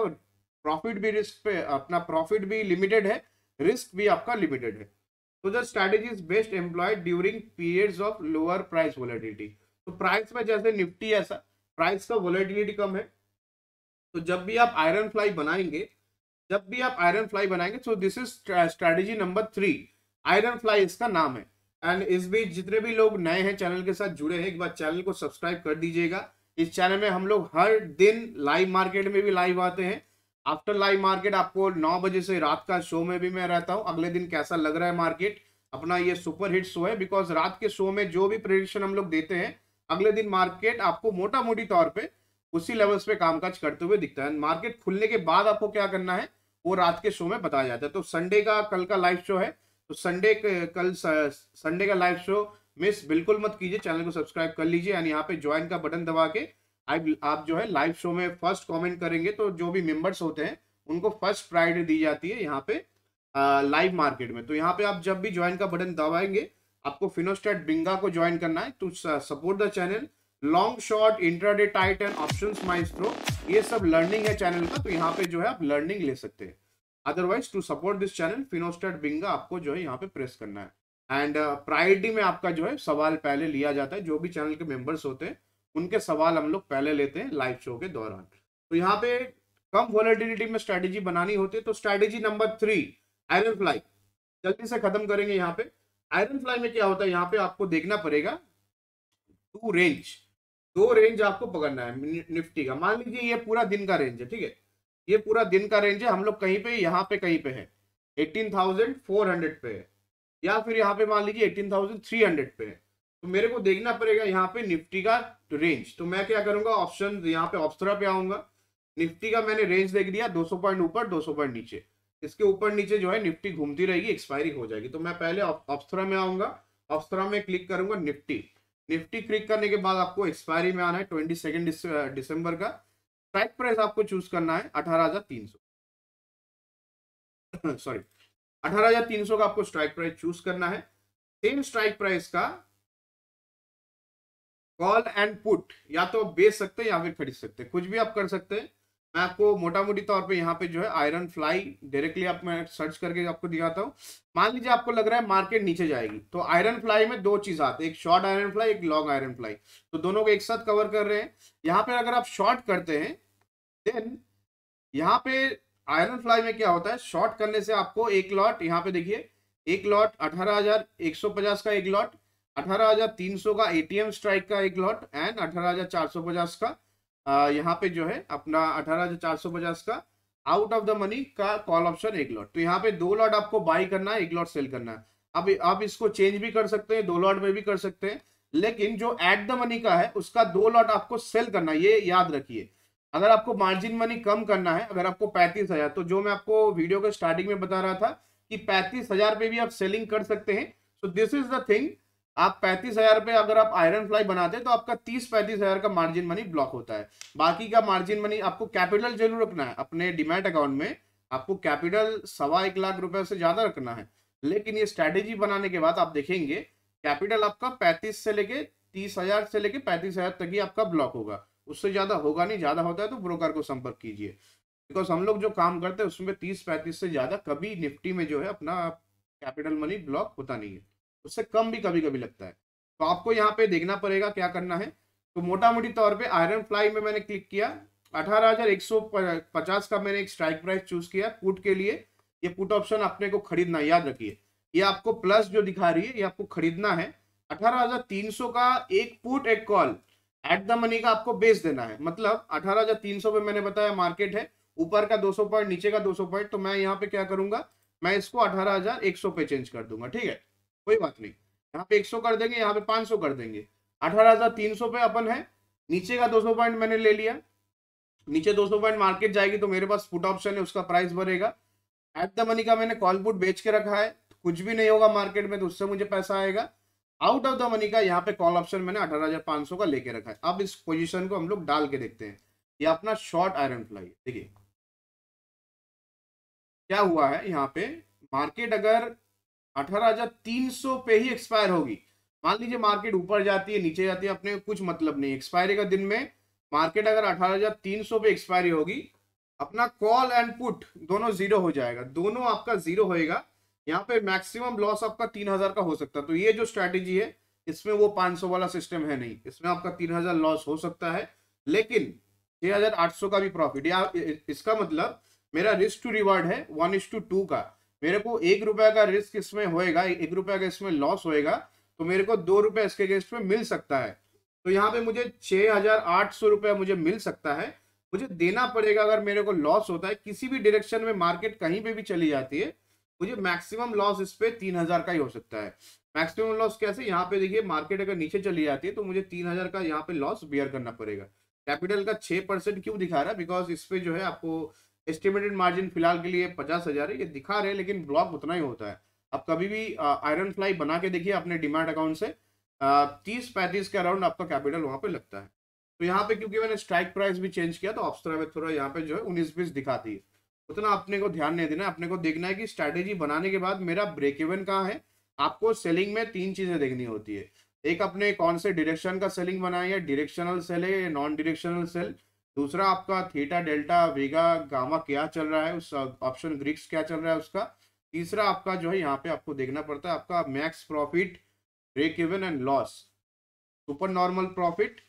प्रॉफिट भी रिस्क पे, अपना प्रॉफिट भी लिमिटेड है, रिस्क भी आपका लिमिटेड है। तो the strategy is best employed during periods of lower price volatility. तो प्राइस में जैसे निफ्टी ऐसा प्राइस का वोलेटिलिटी कम है, तो जब भी आप आयरन फ्लाई बनाएंगे तो this is strategy number 3, iron fly इसका नाम है। एंड इस बीच जितने भी लोग नए हैं चैनल के साथ जुड़े हैं, एक बार चैनल को सब्सक्राइब कर दीजिएगा। इस चैनल में हम लोग हर दिन लाइव मार्केट में भी लाइव आते हैं। आफ्टर लाइव मार्केट आपको 9 बजे से रात का शो में भी मैं रहता हूँ। अगले दिन कैसा लग रहा है मार्केट, अपना ये सुपर हिट शो है, बिकॉज रात के शो में जो भी प्रेडिक्शन हम लोग देते हैं अगले दिन मार्केट आपको मोटा मोटी तौर पे उसी लेवल्स पे कामकाज करते हुए दिखता है। मार्केट खुलने के बाद आपको क्या करना है वो रात के शो में बताया जाता है। तो संडे का कल का लाइव शो है, तो संडे का लाइव शो मिस बिल्कुल मत कीजिए, चैनल को सब्सक्राइब कर लीजिए एंड यहाँ पे ज्वाइन का बटन दबा के आप जो है लाइव शो में फर्स्ट कमेंट करेंगे तो जो भी मेंबर्स होते हैं उनको फर्स्ट प्रायोरिटी दी जाती है यहाँ पे लाइव मार्केट में। तो यहाँ पे आप जब भी ज्वाइन का बटन दबाएंगे आपको फिनोस्टैट बिंगा को ज्वाइन करना है to support the channel. Long short, intraday, tight and options maestro, ये सब लर्निंग है चैनल का, तो यहाँ पे जो है आप लर्निंग ले सकते हैं। Otherwise to support this channel फिनोस्टैट बिंगा आपको जो है यहाँ पे प्रेस करना है। एंड प्रायोरिटी में आपका जो है सवाल पहले लिया जाता है, जो भी चैनल के मेंबर्स होते हैं उनके सवाल हम लोग पहले लेते हैं लाइव शो के दौरान। तो यहाँ पे कम वॉलेटिलिटी में स्ट्रैटेजी बनानी होती है। तो स्ट्रैटेजी नंबर 3 आयरन फ्लाई जल्दी से खत्म करेंगे। यहाँ पे आयरन फ्लाई में क्या होता है, यहाँ पे आपको देखना पड़ेगा 2 रेंज आपको पकड़ना है निफ्टी का। मान लीजिए ये पूरा दिन का रेंज है, ठीक है, ये पूरा दिन का रेंज है, हम लोग कहीं पे यहाँ पे कहीं पे है 18,400 पे है, या फिर यहाँ पे मान लीजिए 18,300 पे है। तो मेरे को देखना पड़ेगा यहाँ पे निफ्टी का रेंज। तो मैं क्या करूंगा, ऑप्शन यहाँ पे ऑप्सरा पे आऊंगा, निफ्टी का मैंने रेंज देख दिया 200 पॉइंट ऊपर 200 पॉइंट नीचे, इसके ऊपर नीचे जो है निफ्टी घूमती रहेगी, एक्सपायरी हो जाएगी। तो मैं पहले ऑप्सरा में आऊंगा, ऑप्सरा में क्लिक करूंगा निफ्टी क्लिक करने के बाद आपको एक्सपायरी में आना है 22 दिसंबर का। स्ट्राइक प्राइस आपको चूज करना है 18,300 सॉरी 18,300 का आपको स्ट्राइक प्राइस चूज करना है। सेम स्ट्राइक प्राइस का कॉल एंड पुट या तो बेच सकते हैं या फिर खरीद सकते हैं, कुछ भी आप कर सकते हैं। मैं आपको मोटा मोटी तौर पे यहाँ पे जो है आयरन फ्लाई डायरेक्टली आप मैं सर्च करके आपको दिखाता हूँ। मान लीजिए आपको लग रहा है मार्केट नीचे जाएगी, तो आयरन फ्लाई में 2 चीज आते हैं, एक शॉर्ट आयरन फ्लाई, एक लॉन्ग आयरन फ्लाई, तो दोनों को एक साथ कवर कर रहे हैं। यहाँ पे अगर आप शॉर्ट करते हैं देन यहाँ पे आयरन फ्लाई में क्या होता है, शॉर्ट करने से आपको एक लॉट, यहाँ पे देखिए एक लॉट 18,150 का एक लॉट, 18,300 का एटीएम स्ट्राइक का एक लॉट एंड 18,450 का यहाँ पे जो है अपना 18,450 का आउट ऑफ द मनी का कॉल ऑप्शन एक लॉट। तो यहाँ पे 2 लॉट आपको बाई करना है, 1 लॉट सेल करना है। अब आप इसको चेंज भी कर सकते हैं, 2 लॉट में भी कर सकते हैं, लेकिन जो एट द मनी का है उसका 2 लॉट आपको सेल करना है, ये याद रखिए। अगर आपको मार्जिन मनी कम करना है, अगर आपको 35,000, तो जो मैं आपको वीडियो के स्टार्टिंग में बता रहा था कि 35,000 पे भी आप सेलिंग कर सकते हैं। So this is the thing, आप 35,000 पे अगर आप आयरन फ्लाई बनाते हैं तो आपका 30-35,000 का मार्जिन मनी ब्लॉक होता है। बाकी का मार्जिन मनी आपको कैपिटल जरूर रखना है अपने डीमैट अकाउंट में, आपको कैपिटल 1.25 लाख रुपए से ज्यादा रखना है। लेकिन ये स्ट्रैटेजी बनाने के बाद आप देखेंगे कैपिटल आपका 35 से लेके 30,000 से लेके 35,000 तक ही आपका ब्लॉक होगा, उससे ज्यादा होगा नहीं। ज्यादा होता है तो ब्रोकर को संपर्क कीजिए, बिकॉज हम लोग जो काम करते हैं उसमें 30-35 से ज्यादा कभी निफ्टी में जो है अपना कैपिटल मनी ब्लॉक होता नहीं है, उससे कम भी कभी कभी लगता है। तो आपको यहाँ पे देखना पड़ेगा क्या करना है। तो मोटा मोटी तौर पे आयरन फ्लाई में मैंने क्लिक किया, 18,150 का मैंने एक स्ट्राइक प्राइस चूज किया पुट के लिए। ये पुट ऑप्शन अपने को खरीदना, याद रखिए, ये आपको प्लस जो दिखा रही है ये आपको खरीदना है। 18,300 का एक पुट एक कॉल एट द मनी का आपको बेच देना है। मतलब 18,300 पे मैंने बताया मार्केट है, ऊपर का 200 पॉइंट नीचे का 200 पॉइंट, तो मैं यहाँ पे क्या करूंगा, मैं इसको 18,100 पे चेंज कर दूंगा। ठीक है, कोई बात नहीं, यहाँ पे 100 कर देंगे, यहाँ पे 500 कर देंगे। 18,300 पे अपन है, नीचे का 200 पॉइंट मैंने ले लिया, नीचे 200 पॉइंट मार्केट जाएगी तो मेरे पास पुट ऑप्शन है, उसका प्राइस बढ़ेगा। एट द मनी का मैंने कॉल पुट बेच के रखा है, कुछ भी नहीं होगा मार्केट में तो उससे मुझे पैसा आएगा। आउट ऑफ द मनी का यहाँ पे कॉल ऑप्शन मैंने 18,500 का लेके रखा है। अब इस पोजीशन को हम लोग डाल के देखते हैं, ये अपना शॉर्ट आयरन फ्लाई। देखिए क्या हुआ है यहाँ पे, मार्केट अगर 18,300 पे ही एक्सपायर होगी, मान लीजिए मार्केट ऊपर जाती है नीचे जाती है अपने कुछ मतलब नहीं, एक्सपायरी का दिन में मार्केट अगर 18,300 पे एक्सपायरी होगी, अपना कॉल एंड पुट दोनों जीरो हो जाएगा, दोनों आपका जीरो होएगा। यहाँ पे मैक्सिमम लॉस आपका 3,000 का हो सकता है। तो ये जो स्ट्रैटेजी है इसमें वो 500 वाला सिस्टम है नहीं, इसमें आपका 3,000 लॉस हो सकता है, लेकिन 6,800 का भी प्रॉफिट। या इसका मतलब मेरा रिस्क टू रिवार्ड है 1:2 का, मेरे को 1 रुपए का रिस्क इसमें होएगा, 1 रुपए का इसमें लॉस होएगा, तो मेरे को 2 रुपए इसके अगेंस्ट में मिल सकता है। तो यहाँ पे मुझे 6,800 रुपया मुझे मिल सकता है, मुझे देना पड़ेगा। अगर मेरे को लॉस होता है किसी भी डायरेक्शन में, मार्केट कहीं पे भी चली जाती है, मुझे मैक्सिमम लॉस इस पे 3,000 का ही हो सकता है। मैक्सिमम लॉस कैसे, यहाँ पे देखिए मार्केट अगर नीचे चली जाती है तो मुझे 3,000 का यहाँ पे लॉस बियर करना पड़ेगा। कैपिटल का 6% क्यों दिखा रहा है, बिकॉज इस पे जो है आपको एस्टिमेटेड मार्जिन फिलहाल के लिए 50,000 है, ये दिखा रहे हैं, लेकिन ब्लॉक उतना ही होता है। आप कभी भी आयरन फ्लाई बना के देखिए अपने डिमांड अकाउंट से, 30-35 के अराउंड आपका कैपिटल वहां पे लगता है। तो यहाँ पे क्योंकि मैंने स्ट्राइक प्राइस भी चेंज किया तो ऑप्शनल में थोड़ा यहाँ पे जो है 19-20 दिखाती है, उतना अपने को ध्यान नहीं देना है। अपने को देखना है कि स्ट्रैटेजी बनाने के बाद मेरा ब्रेक इवन कहाँ है। आपको सेलिंग में 3 चीजें देखनी होती है, एक अपने कौन से डायरेक्शन का सेलिंग बनाए है, डायरेक्शनल सेल है या नॉन डायरेक्शनल सेल, दूसरा आपका थीटा डेल्टा वेगा गामा क्या चल रहा है, उस ऑप्शन ग्रिक्स क्या चल रहा है उसका, तीसरा आपका जो है यहाँ पे आपको देखना पड़ता है आपका max profit, break even and loss, super normal profit,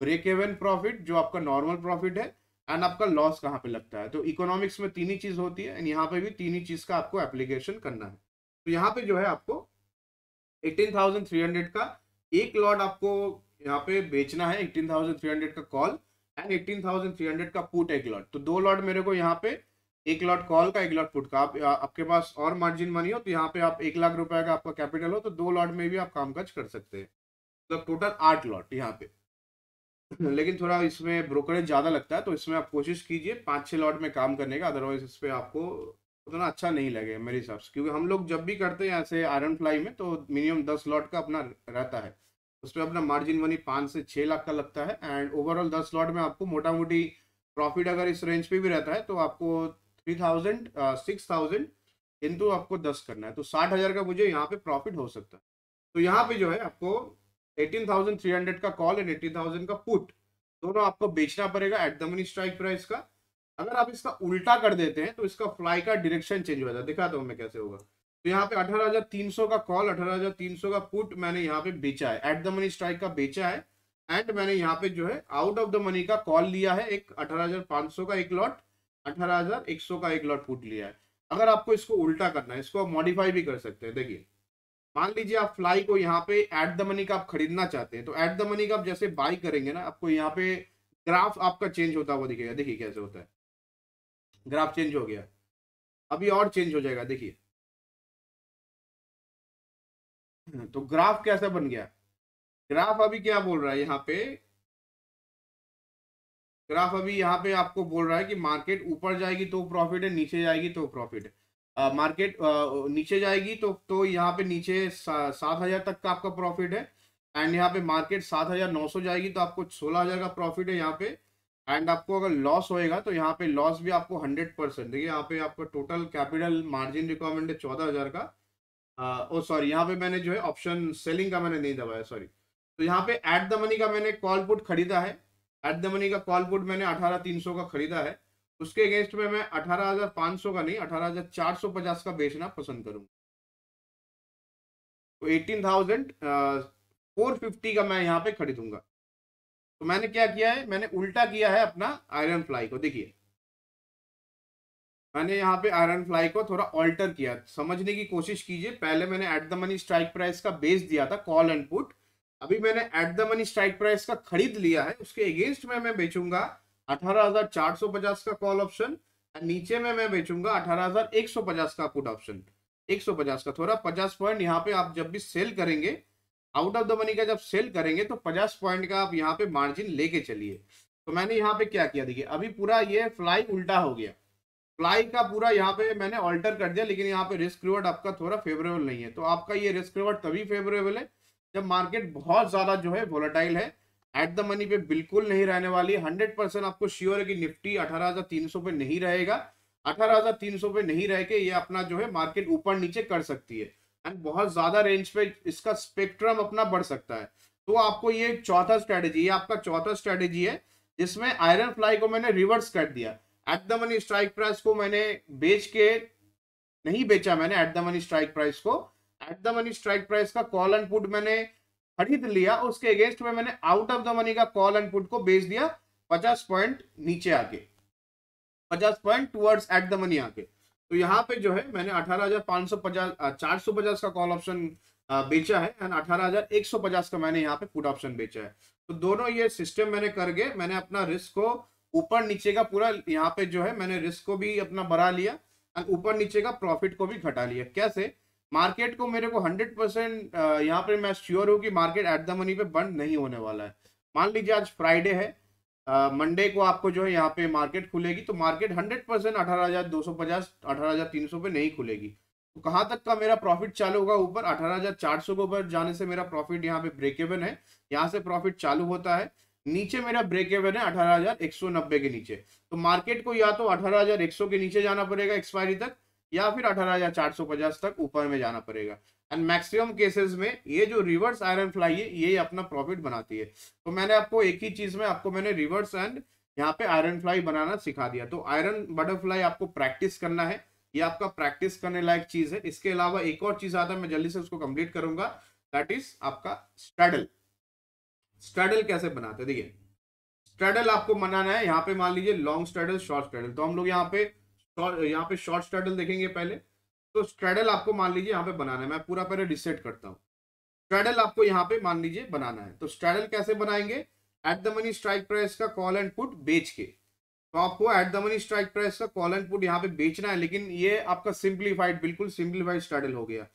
break even profit जो आपका नॉर्मल प्रॉफिट है, एंड आपका लॉस कहाँ पे लगता है। तो इकोनॉमिक्स में 3 ही चीज होती है एंड यहाँ पे भी 3 ही चीज का आपको एप्लीकेशन करना है। तो यहाँ पे जो है आपको 18,300 का एक लॉट आपको यहाँ पे बेचना है, 18,300 का कॉल एंड 18,300 का पुट एक लॉट। तो 2 लॉट मेरे को यहाँ पे, एक लॉट कॉल का एक लॉट पुट का। आपके पास और मार्जिन मनी हो तो यहाँ पे आप 1 लाख रुपए का आपका कैपिटल हो तो 2 लॉट में भी आप कामकाज कर सकते हैं। तो टोटल 8 लॉट यहाँ पे लेकिन थोड़ा इसमें ब्रोकरेज ज्यादा लगता है, तो इसमें आप कोशिश कीजिए 5-6 लॉट में काम करने का, अदरवाइज इस पे आपको उतना अच्छा नहीं लगेगा मेरे हिसाब से। क्योंकि हम लोग जब भी करते हैं ऐसे आयरन फ्लाई में तो मिनिमम 10 लॉट का अपना रहता है, उसमें अपना मार्जिन मनी 5 से 6 लाख का लगता है एंड ओवरऑल 10 लॉट में आपको मोटा मोटी प्रॉफिट अगर इस रेंज पे भी रहता है तो आपको 6,000 इंटू आपको 10 करना है, तो 60,000 का मुझे यहाँ पे प्रॉफिट हो सकता है। तो यहाँ पे जो है आपको 18,300 का कॉल एंड 18,000 का पुट दोनों आपको बेचना पड़ेगा eight the money strike price का। अगर आप इसका उल्टा कर देते हैं तो इसका फ्लाई का डायरेक्शन चेंज हो जाता है, दिखाता हूँ मैं कैसे होगा। तो यहाँ पे 18,300 का कॉल 18,300 का पुट मैंने यहाँ पे बेचा है, एट द मनी स्ट्राइक का बेचा है, एंड मैंने यहाँ पे जो है आउट ऑफ द मनी का कॉल लिया है एक 18,500 का एक लॉट, 18,100 का एक लॉट पुट लिया है। अगर आपको इसको उल्टा करना है, इसको आप मॉडिफाई भी कर सकते हैं। देखिए मान लीजिए आप फ्लाई को यहाँ पे एट द मनी का आप खरीदना चाहते हैं, तो एट द मनी का आप जैसे बाई करेंगे ना, आपको यहाँ पे ग्राफ आपका चेंज होता हुआ दिखेगा। देखिए कैसे होता है, ग्राफ चेंज हो गया, अभी और चेंज हो जाएगा। देखिए तो ग्राफ कैसा बन गया, ग्राफ अभी क्या बोल रहा है यहाँ पे, ग्राफ अभी यहाँ पे आपको बोल रहा है कि मार्केट ऊपर जाएगी तो प्रॉफिट है, नीचे जाएगी तो प्रॉफिट है। मार्केट नीचे जाएगी तो यहाँ पे नीचे 7,000 तक का आपका प्रॉफिट है। एंड यहाँ पे मार्केट 7,900 जाएगी तो आपको 16,000 का प्रॉफिट है यहाँ पे। एंड आपको अगर लॉस होएगा तो यहाँ पे लॉस भी आपको 100%। देखिए यहाँ पे आपका टोटल कैपिटल मार्जिन रिक्वायरमेंट है 14,000 का। ओ सॉरी, यहाँ पे मैंने जो है ऑप्शन सेलिंग का मैंने नहीं दबाया, सॉरी। तो यहाँ पे एट द मनी का मैंने कॉल पुट खरीदा है, एट द मनी का कॉल पुट मैंने 18,300 का खरीदा है। उसके अगेंस्ट में मैं 18,500 का नहीं, 18,450 का बेचना पसंद करूंगा। तो 18,450 का मैं यहाँ पे खरीदूंगा। तो मैंने क्या किया है, मैंने उल्टा किया है अपना आयरन फ्लाई को। देखिए मैंने यहाँ पे आयरन फ्लाई को थोड़ा ऑल्टर किया, समझने की कोशिश कीजिए। पहले मैंने at the money strike price का बेच दिया था कॉल एंड पुट, अभी मैंने at the money strike price का खरीद लिया है। उसके अगेंस्ट में मैं बेचूंगा 18,450 का कॉल ऑप्शन, और नीचे में मैं बेचूंगा 18,150 का पुट ऑप्शन। 150 का थोड़ा 50 पॉइंट यहाँ पे आप जब भी सेल करेंगे, आउट ऑफ द मनी का जब सेल करेंगे तो 50 पॉइंट का आप यहाँ पे मार्जिन लेके चलिए। तो मैंने यहाँ पे क्या किया, देखिए अभी पूरा ये फ्लाई उल्टा हो गया, फ्लाई का पूरा यहाँ पे मैंने ऑल्टर कर दिया, लेकिन यहाँ पे रिस्क रिवॉर्ड आपका थोड़ा फेवरेबल नहीं है। तो आपका ये रिस्क रिवॉर्ड तभी फेवरेबल है जब मार्केट बहुत ज्यादा जो है वोलेटाइल है। एट द मनी पे बिल्कुल नहीं रहने वाली है, 100% आपको श्योर है कि निफ्टी 18,300 पे नहीं रहेगा। 18,300 पे नहीं रह के ये अपना जो है मार्केट ऊपर नीचे कर सकती है, एंड बहुत ज्यादा रेंज पे इसका स्पेक्ट्रम अपना बढ़ सकता है। तो आपको ये चौथा स्ट्रेटेजी, ये आपका चौथा स्ट्रेटेजी है जिसमें आयरन फ्लाई को मैंने रिवर्स कर दिया। At the money strike price को मैंने बेच के नहीं बेचा, मैंने at the money strike price को, at the money strike price का कॉल एंड पुट मैंने खरीद लिया, उसके अगेंस्ट में मैंने आउट ऑफ द मनी का कॉल एंड पुट को बेच दिया 50 पॉइंट नीचे आके, 50 point towards at the money आके। तो यहाँ पे जो है मैंने 18,550 450 का कॉल ऑप्शन बेचा है, एंड 18,150 का मैंने यहाँ पे पुट ऑप्शन बेचा है। तो दोनों ये सिस्टम मैंने करके मैंने अपना रिस्क को ऊपर नीचे का पूरा यहाँ पे जो है मैंने रिस्क को भी अपना बढ़ा लिया, एंड ऊपर नीचे का प्रॉफिट को भी घटा लिया। कैसे, मार्केट को मेरे को 100% यहाँ पे मैं श्योर हूँ कि मार्केट एट द मनी पे बंद नहीं होने वाला है। मान लीजिए आज फ्राइडे है, मंडे को आपको जो है यहाँ पे मार्केट खुलेगी, तो मार्केट 100% 18,250 18,300 पे नहीं खुलेगी। तो कहाँ तक का मेरा प्रॉफिट चालू होगा, ऊपर 18,400 के ऊपर जाने से मेरा प्रॉफिट यहाँ पे ब्रेक इवन है, यहाँ से प्रॉफिट चालू होता है। नीचे मेरा ब्रेक इवन है 18,190 के नीचे। तो मार्केट को या तो 18,100 के नीचे जाना पड़ेगा एक्सपायरी तक, या फिर 18,450 तक ऊपर में जाना पड़ेगा। एंड मैक्सिमम केसेस में ये जो रिवर्स आयरन फ्लाई है ये अपना प्रॉफिट बनाती है। तो मैंने आपको एक ही चीज में आपको मैंने रिवर्स एंड यहाँ पे आयरन फ्लाई बनाना सिखा दिया। तो आयरन बटरफ्लाई आपको प्रैक्टिस करना है, ये आपका प्रैक्टिस करने लायक चीज है। इसके अलावा एक और चीज आता है, मैं जल्दी से उसको कंप्लीट करूंगा, दैट इज आपका स्ट्रैडल। स्ट्रैडल कैसे बनाते हैं, देखिए स्ट्रैडल आपको बनाना है। यहाँ पे मान लीजिए लॉन्ग स्ट्रैडल, शॉर्ट स्ट्रैडल। तो हम लोग यहाँ पे शॉर्ट स्ट्रैडल देखेंगे पहले। तो स्ट्रैडल आपको मान लीजिए यहाँ पे बनाना है, मैं पूरा पहले रिसेट करता हूँ। स्ट्रैडल आपको यहाँ पे मान लीजिए बनाना है, तो स्ट्रैडल कैसे बनाएंगे, eight the money strike price का कॉल एंड पुट बेच के। तो आपको eight the money strike price का कॉल एंड पुट यहाँ पे बेचना है, लेकिन ये आपका सिंप्लीफाइड, बिल्कुल सिंप्लीफाइड स्ट्रैडल हो गया।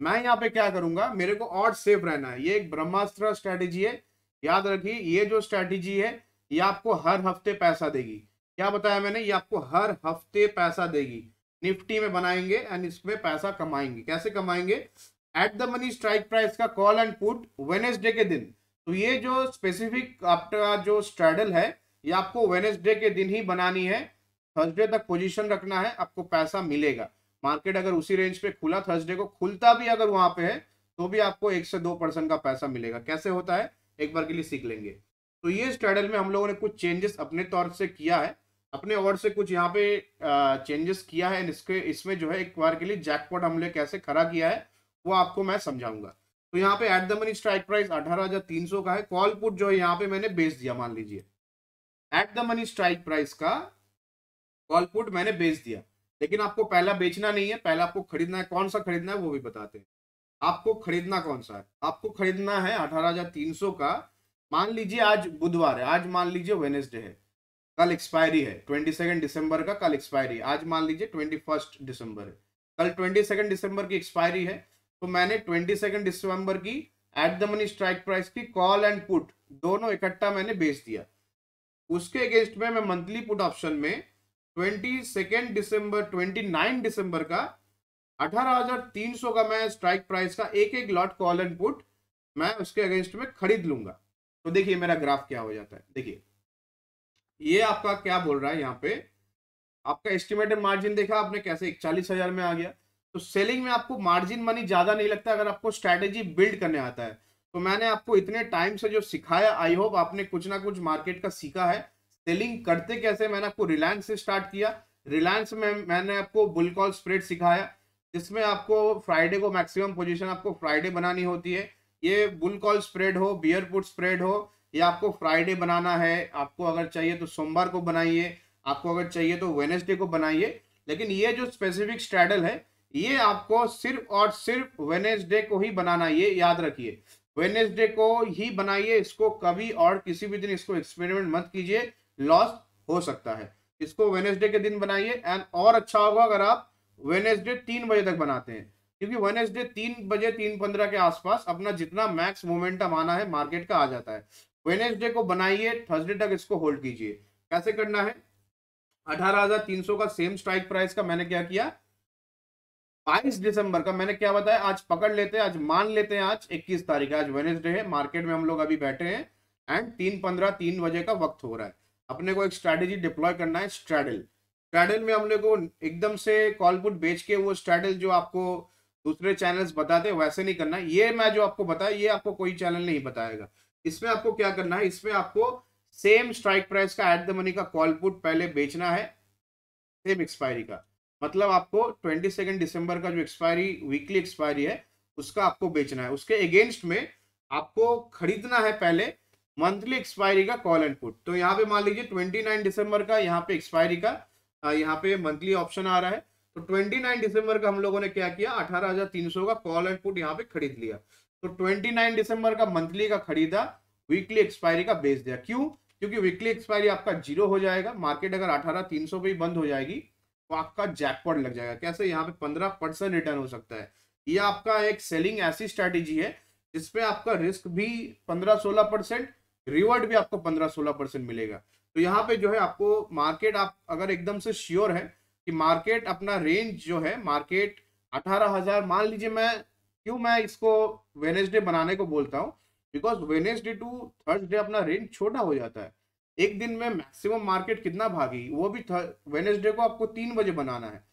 मैं यहाँ पे क्या करूंगा, मेरे को और सेफ रहना है। ये एक ब्रह्मास्त्र स्ट्रैटेजी है, याद रखिए। ये जो स्ट्रैटेजी है ये आपको हर हफ्ते पैसा देगी। क्या बताया मैंने, ये आपको हर हफ्ते पैसा देगी। निफ्टी में बनाएंगे एंड इसमें पैसा कमाएंगे। कैसे कमाएंगे, eight the money strike price का कॉल एंड पुट वेडनेसडे के दिन। तो ये जो स्पेसिफिक आपका जो स्ट्रैडल है ये आपको वेडनेसडे के दिन ही बनानी है, थर्सडे तक पोजीशन रखना है, आपको पैसा मिलेगा। मार्केट अगर उसी रेंज पे खुला, थर्सडे को खुलता भी अगर वहां पे है, तो भी आपको 1 से 2% का पैसा मिलेगा। कैसे होता है एक बार के लिए सीख लेंगे। तो ये स्ट्रैडल में हम लोगों ने कुछ चेंजेस अपने तौर से किया है, अपने और से कुछ यहाँ पे चेंजेस किया है। इसमें जो है एक बार के लिए जैकपॉट हमने कैसे खड़ा किया है वो आपको मैं समझाऊंगा। तो यहाँ पे eight the money strike price 18,300 का है, कॉल पुट जो है यहाँ पे मैंने बेच दिया। मान लीजिए eight the money strike price का कॉल पुट मैंने बेच दिया, लेकिन आपको पहला बेचना नहीं है, पहला आपको खरीदना है। कौन सा खरीदना है वो भी बताते हैं। आपको खरीदना कौन सा है, आपको खरीदना है 18,300 का। मान लीजिए आज बुधवार है, आज मान लीजिए वेडनेसडे है, कल एक्सपायरी है 22 दिसंबर का, कल एक्सपायरी। आज मान लीजिए 21 दिसंबर है, कल 22 दिसंबर की एक्सपायरी है। तो मैंने 22 दिसंबर की eight the money strike price की कॉल एंड पुट दोनों इकट्ठा मैंने बेच दिया। उसके अगेंस्ट में मैं मंथली पुट ऑप्शन में 29 दिसंबर का 18,300 का मैं स्ट्राइक प्राइस का एक एक लॉट कॉल एंड पुट मैं उसके अगेंस्ट में खरीद लूंगा। तो देखिए मेरा ग्राफ क्या हो जाता है। देखिए ये आपका क्या बोल रहा है, यहाँ पे आपका एस्टिमेटेड मार्जिन देखा आपने कैसे 41,000 में आ गया। तो सेलिंग में आपको मार्जिन मनी ज्यादा नहीं लगता अगर आपको स्ट्रैटेजी बिल्ड करने आता है। तो मैंने आपको इतने टाइम से जो सिखाया, आई होप आपने कुछ ना कुछ मार्केट का सीखा है। सेलिंग करते कैसे, मैंने आपको रिलायंस से स्टार्ट किया। रिलायंस में मैंने आपको बुल कॉल स्प्रेड सिखाया, जिसमें आपको फ्राइडे को मैक्सिमम पोजीशन आपको फ्राइडे बनानी होती है। ये बुल कॉल स्प्रेड हो, बियर पुट स्प्रेड हो, ये आपको फ्राइडे बनाना है। आपको अगर चाहिए तो सोमवार को बनाइए, आपको अगर चाहिए तो वेडनेसडे को बनाइए। लेकिन ये जो स्पेसिफिक स्ट्रैडल है ये आपको सिर्फ और सिर्फ वेडनेसडे को ही बनाना है, ये याद रखिए। वेडनेसडे को ही बनाइए, इसको कभी और किसी भी दिन इसको एक्सपेरिमेंट मत कीजिए, लॉस हो सकता है। इसको वेडनेसडे के दिन बनाइए। एंड और अच्छा होगा अगर आप वेडनेसडे 3 बजे तक बनाते हैं, क्योंकि वेडनेसडे 3 बजे 3:15 के आसपास अपना जितना मैक्स मोमेंटम आना है मार्केट का आ जाता है। वेडनेसडे को बनाइए, थर्सडे तक इसको होल्ड कीजिए। कैसे करना है, 18,300 का सेम स्ट्राइक प्राइस का मैंने क्या किया, 22 दिसंबर का मैंने क्या बताया, आज पकड़ लेते हैं, आज मान लेते हैं आज 21 तारीख है, आज वेडनेसडे है, मार्केट में हम लोग अभी बैठे हैं एंड 3:15 3 बजे का वक्त हो रहा है। अपने को एक स्ट्रैटेजी डिप्लॉय करना है, स्ट्रैडल। स्ट्रैडल में हम लोग को एकदम से कॉल पुट बेच के वो स्ट्रैडल जो आपको दूसरे चैनल्स बताते हैं वैसे नहीं करना। ये मैं जो आपको बताया ये आपको कोई चैनल नहीं बताएगा। इसमें आपको क्या करना है, इसमें आपको सेम स्ट्राइक प्राइस का एट द मनी का कॉल पुट पहले बेचना है, सेम एक्सपायरी का। मतलब आपको 22 दिसंबर का जो एक्सपायरी वीकली एक्सपायरी है उसका आपको बेचना है। उसके अगेंस्ट में आपको खरीदना है पहले मंथली एक्सपायरी का कॉल एंड पुट। तो यहाँ पे मान लीजिए 29 दिसंबर का यहाँ पे एक्सपायरी का यहाँ पे मंथली ऑप्शन आ रहा है। तो 29 दिसंबर का हम लोगों ने क्या किया, 18,300 का कॉल एंड पुट यहाँ पे खरीद लिया। तो 29 दिसंबर का मंथली का खरीदा, वीकली एक्सपायरी का बेच दिया। क्यों, क्योंकि वीकली एक्सपायरी आपका 0 हो जाएगा। मार्केट अगर 18,300 पे ही बंद हो जाएगी तो आपका जैकपॉट लग जाएगा। कैसे, यहाँ पे 15% रिटर्न हो सकता है। ये आपका एक सेलिंग ऐसी स्ट्रैटेजी है जिसपे आपका रिस्क भी 15-16%, रिवॉर्ड भी आपको 15-16% मिलेगा। तो यहाँ पे जो है आपको मार्केट, आप अगर एकदम से श्योर है कि मार्केट अपना रेंज जो है, मार्केट 18,000 मान लीजिए, मैं इसको वेडनेसडे बनाने को बोलता हूँ बिकॉज वेडनेसडे टू थर्सडे अपना रेंज छोटा हो जाता है। एक दिन में मैक्सिमम मार्केट कितना भागी, वो भी वेडनेसडे को आपको 3 बजे बनाना है।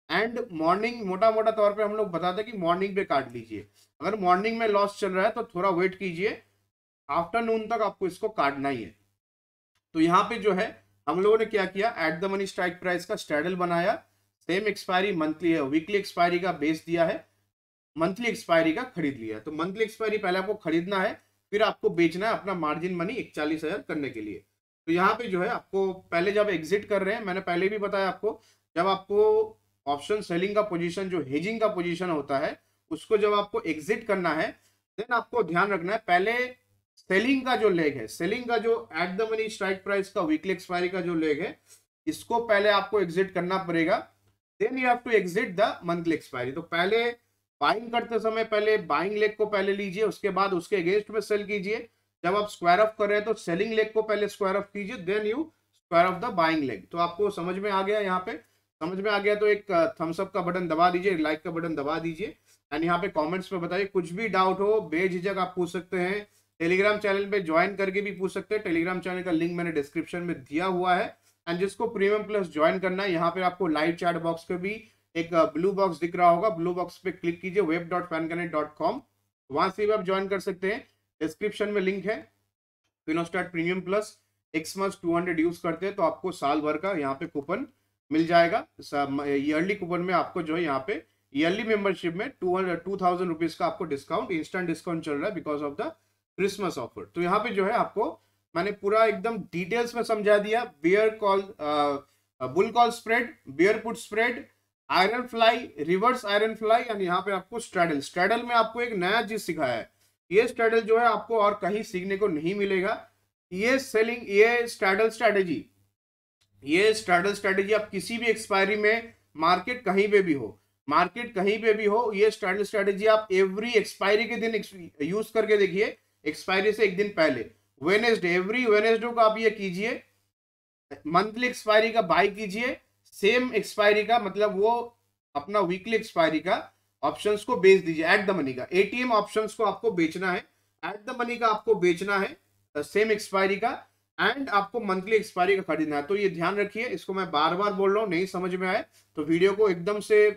एंड मॉर्निंग मोटा मोटा तौर पे हम लोग बताते हैं कि मॉर्निंग पे काट लीजिए। अगर मॉर्निंग में लॉस चल रहा है तो थोड़ा वेट कीजिए, आफ्टरनून तक आपको इसको काटना ही है। तो यहाँ पे जो है हम लोगों ने क्या किया, eight the money strike price का स्ट्रैडल बनाया, सेम एक्सपायरी मंथली है, वीकली एक्सपायरी का बेच दिया है, मंथली एक्सपायरी का खरीद लिया। तो मंथली एक्सपायरी पहले आपको खरीदना है, फिर आपको बेचना है अपना मार्जिन मनी 41,000 करने के लिए। तो यहाँ पे जो है आपको पहले जब एग्जिट कर रहे हैं, मैंने पहले भी बताया आपको, जब आपको ऑप्शन सेलिंग का पोजीशन जो हेजिंग का पोजीशन होता है उसको जब आपको एग्जिट करना है, देन आपको ध्यान रखना है पहले सेलिंग का जो लेग है, सेलिंग का जो eight the money strike price का वीकली एक्सपायरी का जो लेग है, इसको पहले आपको एग्जिट करना पड़ेगा। Then you have to exit the monthly expiry. तो पहले बाइंग करते समय पहले बाइंग लेग को पहले लीजिए, उसके बाद उसके अगेंस्ट में सेल कीजिए। जब आप स्क्वायर ऑफ कर रहे हैं तो सेलिंग लेग को पहले स्क्वायर ऑफ कीजिए, then you square off the buying leg. तो आपको समझ में आ गया, यहाँ पे समझ में आ गया तो एक थम्स अप का बटन दबा दीजिए, लाइक का बटन दबा दीजिए एंड यहाँ पे कमेंट्स में बताइए। कुछ भी डाउट हो बेझिझक आप पूछ सकते हैं, टेलीग्राम चैनल पे ज्वाइन करके भी पूछ सकते हैं। टेलीग्राम चैनल का लिंक मैंने डिस्क्रिप्शन में दिया हुआ है। एंड जिसको प्रीमियम प्लस ज्वाइन करना है, यहाँ पे आपको लाइव चैट बॉक्स पे भी एक ब्लू बॉक्स दिख रहा होगा, ब्लू बॉक्स पे क्लिक कीजिए web.fanconnect.com, वहां से भी आप ज्वाइन कर सकते हैं। डिस्क्रिप्शन में लिंक है। फिनोस्टार्ट प्रीमियम प्लस एक्समस 200 यूज करते हैं तो आपको साल भर का यहाँ पे कूपन मिल जाएगा। ईयरली कूपन में आपको जो है यहाँ पे ईयरली मेंबरशिप में 2,000 रुपीज का आपको डिस्काउंट, इंस्टेंट डिस्काउंट चल रहा है because of the Christmas offer. तो यहाँ पे जो है आपको मैंने पूरा एकदम डिटेल्स में समझा दिया, bear call, bull call spread, bear put spread, iron fly, reverse iron fly and यहाँ पे आपको स्ट्रैडल। स्ट्रैडल में आपको एक नया चीज सिखाया है। ये स्ट्रैडल जो है आपको और कहीं सीखने को नहीं मिलेगा। ये सेलिंग, ये स्ट्रैडल स्ट्रैटेजी, ये स्ट्रैडल स्ट्रैटेजी आप किसी भी एक्सपायरी में, मार्केट कहीं पे भी हो, मार्केट कहीं पे भी हो, ये स्ट्रेटेजी आप एवरी एक्सपायरी के दिन यूज करके देखिए, एक्सपायरी से एक दिन पहले, वेनेसडे, एवरी वेनेसडे को आप ये कीजिए, मंथली एक्सपायरी का बाय कीजिए, सेम एक्सपायरी का मतलब वो अपना वीकली एक्सपायरी का ऑप्शंस को बेच दीजिए एट द मनी का। एटीएम ऑप्शंस को आपको बेचना है, एट द मनी का आपको बेचना है, सेम एक्सपायरी का, एंड आपको मंथली एक्सपायरी का खरीदना है। तो ये ध्यान रखिए, इसको मैं बार बार बोल रहा हूँ, नहीं समझ में आए तो वीडियो को एकदम से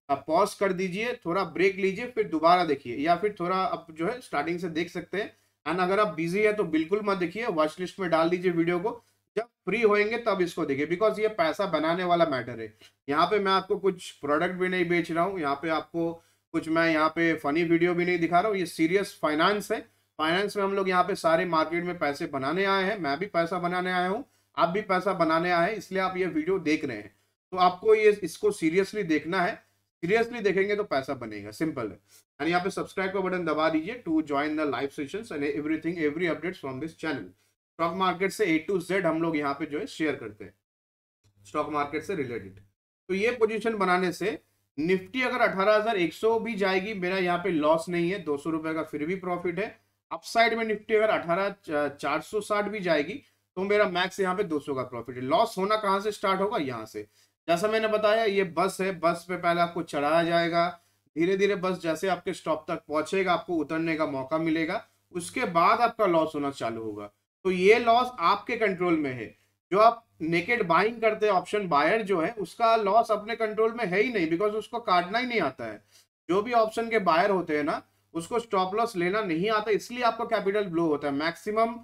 पॉज कर दीजिए, थोड़ा ब्रेक लीजिए, फिर दोबारा देखिए, या फिर थोड़ा आप जो है स्टार्टिंग से देख सकते हैं। एंड अगर आप बिजी है तो बिल्कुल मत देखिए, वॉच लिस्ट में डाल दीजिए वीडियो को, जब फ्री होएंगे तब इसको देखिए, बिकॉज ये पैसा बनाने वाला मैटर है। यहाँ पे मैं आपको कुछ प्रोडक्ट भी नहीं बेच रहा हूँ, यहाँ पे आपको कुछ मैं यहाँ पे फनी वीडियो भी नहीं दिखा रहा हूँ, ये सीरियस फाइनेंस है। फाइनेंस में हम लोग यहाँ पे सारे मार्केट में पैसे बनाने आए हैं, मैं भी पैसा बनाने आया हूँ, आप भी पैसा बनाने आए हैं, इसलिए आप ये वीडियो देख रहे हैं। तो आपको ये इसको सीरियसली देखना है, सीरियसली देखेंगे तो पैसा बनेगा, सिंपल है। एंड यहाँ पे सब्सक्राइब का बटन दबा दीजिए to join the live sessions and everything, every updates from this channel. Stock market से A to Z हम लोग यहाँ पे जो है शेयर करते हैं, स्टॉक मार्केट से रिलेटेड। तो ये पोजीशन बनाने से निफ्टी अगर 18,100 भी जाएगी, मेरा यहाँ पे लॉस नहीं है, 200 रुपए का फिर भी प्रॉफिट है। अपसाइड में निफ्टी अगर 18,460 भी जाएगी तो मेरा मैक्स यहाँ पे 200 का प्रॉफिट है। लॉस होना कहाँ से स्टार्ट होगा, यहाँ से। जैसा मैंने बताया, ये बस है, बस पे पहले आपको चढ़ाया जाएगा, धीरे धीरे बस जैसे आपके स्टॉप तक पहुंचेगा आपको उतरने का मौका मिलेगा, उसके बाद आपका लॉस होना चालू होगा। तो ये लॉस आपके कंट्रोल में है। जो आप नेकेड बाइंग करते हैं, ऑप्शन बायर जो है, उसका लॉस अपने कंट्रोल में है ही नहीं, बिकॉज उसको काटना ही नहीं आता है। जो भी ऑप्शन के बायर होते हैं ना, उसको स्टॉप लॉस लेना नहीं आता, इसलिए आपका कैपिटल ब्लो होता है। मैक्सिमम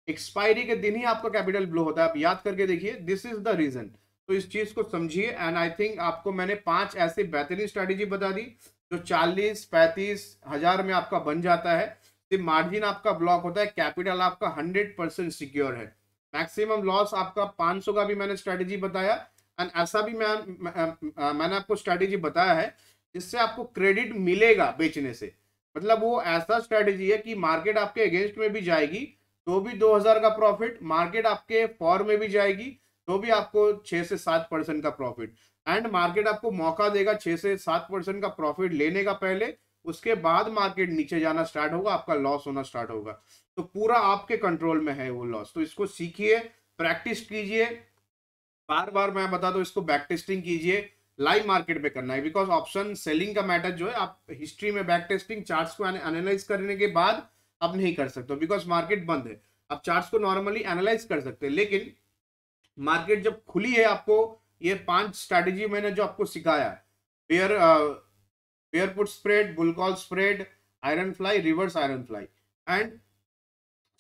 एक्सपायरी के दिन ही आपका कैपिटल ब्लो होता है, आप याद करके देखिए, दिस इज द रीजन। तो इस चीज को समझिए। एंड आई थिंक आपको मैंने 5 ऐसी बेहतरीन स्ट्रेटेजी बता दी जो 40-35 हजार में आपका बन जाता है। सिर्फ मार्जिन आपका ब्लॉक होता है, कैपिटल आपका 100% सिक्योर है। मैक्सिमम लॉस आपका 500 का भी मैंने स्ट्रेटेजी बताया। एंड ऐसा भी मैंने आपको स्ट्रेटेजी बताया है जिससे आपको क्रेडिट मिलेगा बेचने से। मतलब वो ऐसा स्ट्रेटेजी है कि मार्केट आपके अगेंस्ट में भी जाएगी तो भी 2000 का प्रॉफिट, मार्केट आपके फॉर में भी जाएगी तो भी आपको 6 से 7% का प्रॉफिट। एंड मार्केट आपको मौका देगा 6 से 7% का प्रॉफिट लेने का पहले, उसके बाद मार्केट नीचे जाना स्टार्ट होगा, आपका लॉस होना स्टार्ट होगा। तो पूरा आपके कंट्रोल में है वो लॉस। तो इसको सीखिए, प्रैक्टिस कीजिए, बार बार मैं बता दूं, इसको बैक टेस्टिंग कीजिए, लाइव मार्केट पे करना है। बिकॉज ऑप्शन सेलिंग का मैटर जो है, आप हिस्ट्री में बैक टेस्टिंग चार्ट्स को एनालाइज करने के बाद आप नहीं कर सकते, बिकॉज मार्केट बंद है। आप चार्ट्स को नॉर्मली एनालाइज कर सकते हैं, लेकिन मार्केट जब खुली है, आपको ये 5 स्ट्रैटेजी मैंने जो आपको सिखाया है, bear put spread, bull call spread, iron fly, reverse iron fly and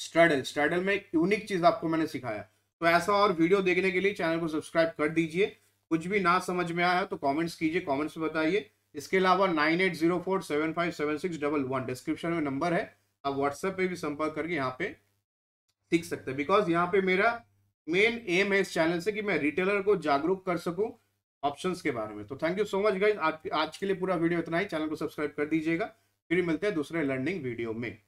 straddle में एक यूनिक चीज आपको मैंने सिखाया। तो ऐसा और वीडियो देखने के लिए चैनल को सब्सक्राइब कर दीजिए। कुछ भी ना समझ में आया तो कमेंट्स कीजिए, कमेंट्स में बताइए। इसके अलावा 9804757611 डिस्क्रिप्शन में नंबर है, आप व्हाट्सएप पे भी संपर्क करके यहाँ पे सीख सकते हैं। बिकॉज यहाँ पे मेरा मेन एम है इस चैनल से कि मैं रिटेलर को जागरूक कर सकूं ऑप्शंस के बारे में। तो thank you so much guys, आज के लिए पूरा वीडियो इतना ही। चैनल को सब्सक्राइब कर दीजिएगा, फिर मिलते हैं दूसरे लर्निंग वीडियो में।